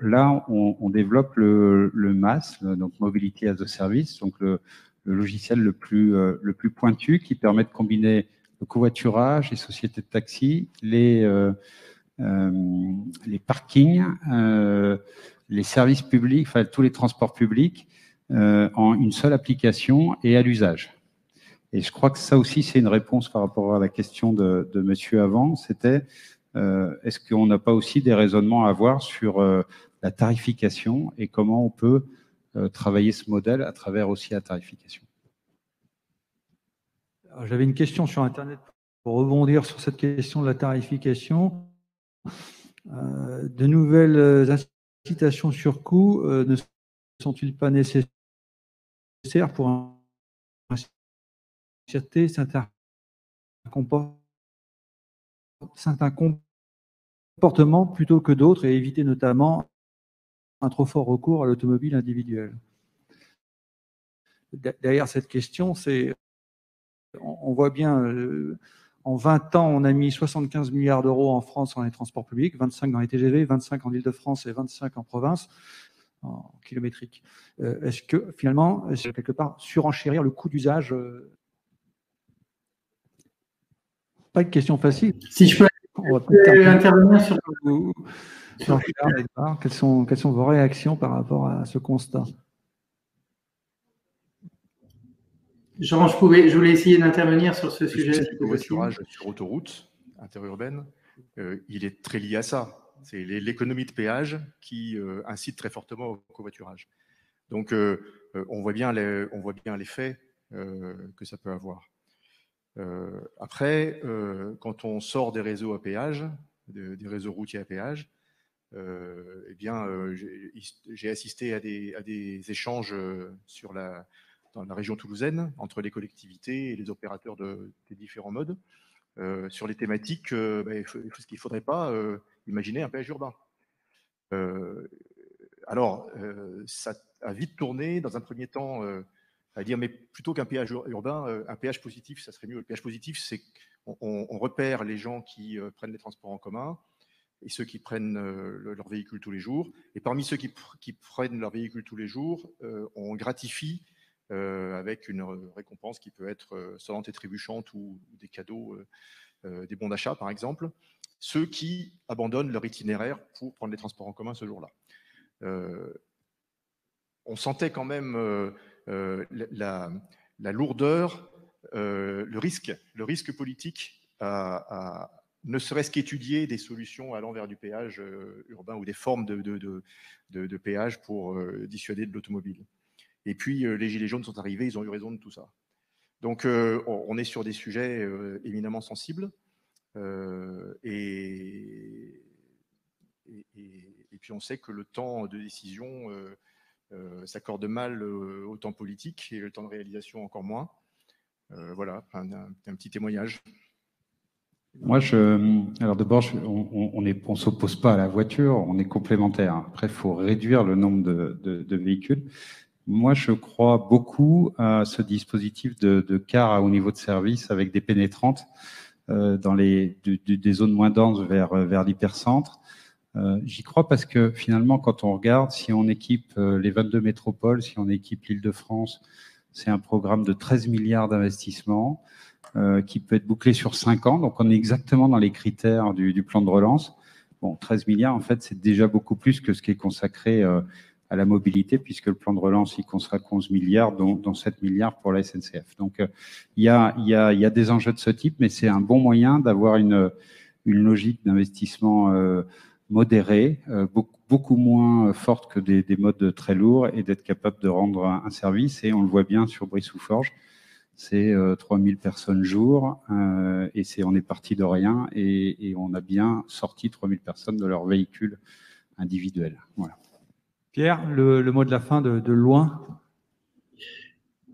Là, on développe le MaaS, donc Mobility as a Service, donc le logiciel le plus pointu qui permet de combiner le covoiturage, les sociétés de taxi, les parkings, les services publics, enfin tous les transports publics en une seule application et à l'usage. Et je crois que ça aussi, c'est une réponse par rapport à la question de monsieur avant, c'était est-ce qu'on n'a pas aussi des raisonnements à avoir sur la tarification et comment on peut travailler ce modèle à travers aussi la tarification. J'avais une question sur Internet pour rebondir sur cette question de la tarification. De nouvelles incitations sur coût ne sont-ils pas nécessaires pour inciter certains comportements plutôt que d'autres et éviter notamment un trop fort recours à l'automobile individuelle? Derrière cette question, on voit bien, en 20 ans, on a mis 75 milliards d'euros en France dans les transports publics, 25 dans les TGV, 25 en Île-de-France et 25 en province, en kilométrique. Est-ce que finalement, c'est quelque part surenchérir le coût d'usage? Pas une question facile. Si je peux intervenir sur Edouard, quelles sont vos réactions par rapport à ce constat? Jean, je voulais essayer d'intervenir sur ce sujet. Le covoiturage sur autoroute interurbaine, il est très lié à ça. C'est l'économie de péage qui incite très fortement au covoiturage. Donc, on voit bien l'effet que ça peut avoir. Après, quand on sort des réseaux à péage, des réseaux routiers à péage, eh bien, j'ai assisté à des échanges dans la région toulousaine entre les collectivités et les opérateurs des différents modes sur les thématiques. Ce qu'il ne faudrait pas imaginer un péage urbain. Ça a vite tourné dans un premier temps à dire, mais plutôt qu'un péage urbain, un péage positif, ça serait mieux. Le péage positif, c'est qu'on repère les gens qui prennent les transports en commun et ceux qui prennent leur véhicule tous les jours. Et parmi ceux qui prennent leur véhicule tous les jours, on gratifie avec une récompense qui peut être sonnante et trébuchante ou des cadeaux, des bons d'achat par exemple, ceux qui abandonnent leur itinéraire pour prendre les transports en commun ce jour-là. On sentait quand même la lourdeur, le risque politique à ne serait-ce qu'étudier des solutions allant vers du péage urbain ou des formes de péage pour dissuader de l'automobile. Et puis, les Gilets jaunes sont arrivés, ils ont eu raison de tout ça. Donc, on est sur des sujets éminemment sensibles. Et puis, on sait que le temps de décision s'accorde mal au temps politique et le temps de réalisation encore moins. Voilà, un petit témoignage. Moi, alors d'abord, on s'oppose pas à la voiture, on est complémentaires. Après, il faut réduire le nombre de véhicules. Moi, je crois beaucoup à ce dispositif de cars à haut niveau de service avec des pénétrantes dans des zones moins denses vers l'hypercentre. J'y crois parce que finalement, quand on regarde, si on équipe les 22 métropoles, si on équipe l'Île-de-France, c'est un programme de 13 milliards d'investissements qui peut être bouclé sur 5 ans. Donc, on est exactement dans les critères du plan de relance. Bon, 13 milliards, en fait, c'est déjà beaucoup plus que ce qui est consacré à la mobilité, puisque le plan de relance, il consacre 11 milliards, dont 7 milliards pour la SNCF. Donc, il y a des enjeux de ce type, mais c'est un bon moyen d'avoir une logique d'investissement modérée, beaucoup moins forte que des modes très lourds, et d'être capable de rendre un service. Et on le voit bien sur Brie-sous-Forges, c'est 3000 personnes jour, et on est parti de rien, et on a bien sorti 3000 personnes de leur véhicule individuel. Voilà. Pierre, le mot de la fin de loin.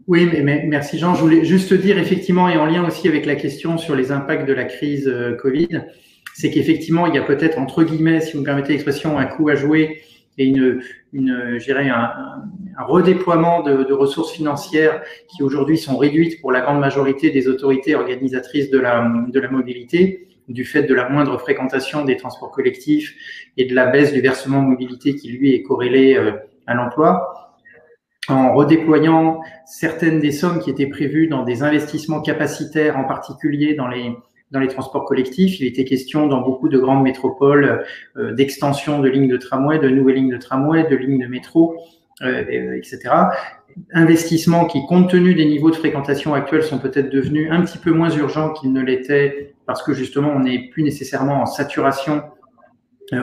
Oui, mais merci Jean. Je voulais juste te dire effectivement, et en lien aussi avec la question sur les impacts de la crise Covid, c'est qu'effectivement, il y a peut-être, entre guillemets, si vous me permettez l'expression, un coup à jouer et je dirais un redéploiement de ressources financières qui aujourd'hui sont réduites pour la grande majorité des autorités organisatrices de la mobilité, du fait de la moindre fréquentation des transports collectifs et de la baisse du versement mobilité qui, lui, est corrélé à l'emploi, en redéployant certaines des sommes qui étaient prévues dans des investissements capacitaires, en particulier dans les transports collectifs. Il était question dans beaucoup de grandes métropoles d'extension de lignes de tramway, de nouvelles lignes de tramway, de lignes de métro, etc. Investissements qui, compte tenu des niveaux de fréquentation actuels, sont peut-être devenus un petit peu moins urgents qu'ils ne l'étaient parce que justement, on n'est plus nécessairement en saturation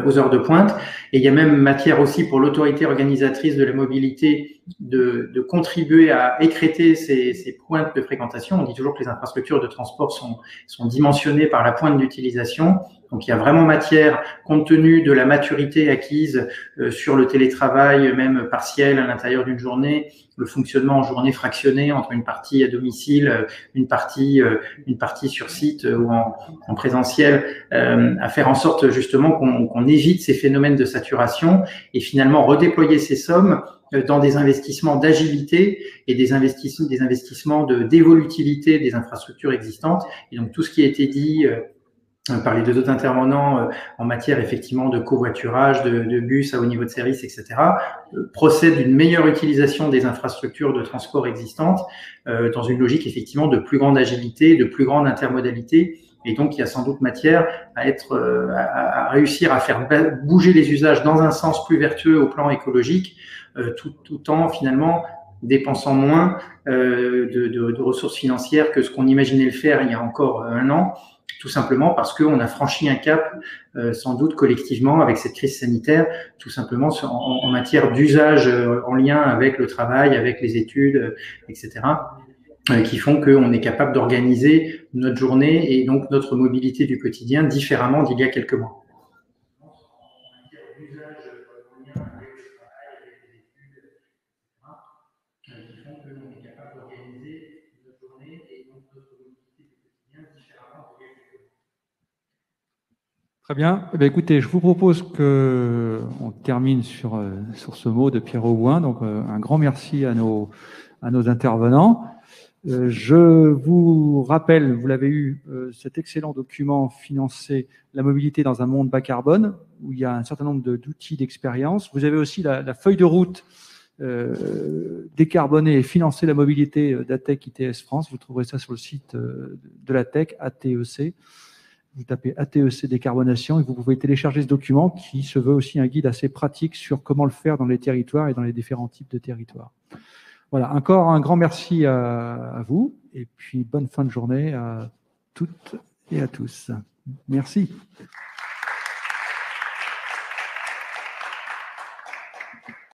aux heures de pointe. Et il y a même matière aussi pour l'autorité organisatrice de la mobilité de contribuer à écrêter ces pointes de fréquentation. On dit toujours que les infrastructures de transport sont dimensionnées par la pointe d'utilisation. Donc, il y a vraiment matière, compte tenu de la maturité acquise sur le télétravail, même partiel à l'intérieur d'une journée, le fonctionnement en journée fractionnée entre une partie à domicile, une partie sur site ou en présentiel, à faire en sorte justement qu'on évite ces phénomènes de saturation et finalement redéployer ces sommes dans des investissements d'agilité et des investissements d'évolutivité des infrastructures existantes. Et donc tout ce qui a été dit par les deux autres intervenants en matière effectivement de covoiturage, de bus à haut niveau de service, etc., procède d'une meilleure utilisation des infrastructures de transport existantes dans une logique effectivement de plus grande agilité, de plus grande intermodalité. Et donc, il y a sans doute matière à réussir à faire bouger les usages dans un sens plus vertueux au plan écologique, tout en finalement dépensant moins de ressources financières que ce qu'on imaginait le faire il y a encore un an. tout simplement parce qu'on a franchi un cap, sans doute collectivement, avec cette crise sanitaire, tout simplement en matière d'usage en lien avec le travail, avec les études, etc., qui font qu'on est capable d'organiser notre journée et donc notre mobilité du quotidien différemment d'il y a quelques mois. Très bien. Eh bien, écoutez, je vous propose qu'on termine sur ce mot de Pierre Aubouin. Donc, un grand merci à nos intervenants. Je vous rappelle, vous l'avez eu, cet excellent document Financer la mobilité dans un monde bas carbone, où il y a un certain nombre d'outils d'expérience. Vous avez aussi la feuille de route décarboner et financer la mobilité d'ATEC ITS France. Vous trouverez ça sur le site de l'ATEC, ATEC. Vous tapez ATEC décarbonation et vous pouvez télécharger ce document qui se veut aussi un guide assez pratique sur comment le faire dans les territoires et dans les différents types de territoires. Voilà, encore un grand merci à vous et puis bonne fin de journée à toutes et à tous. Merci.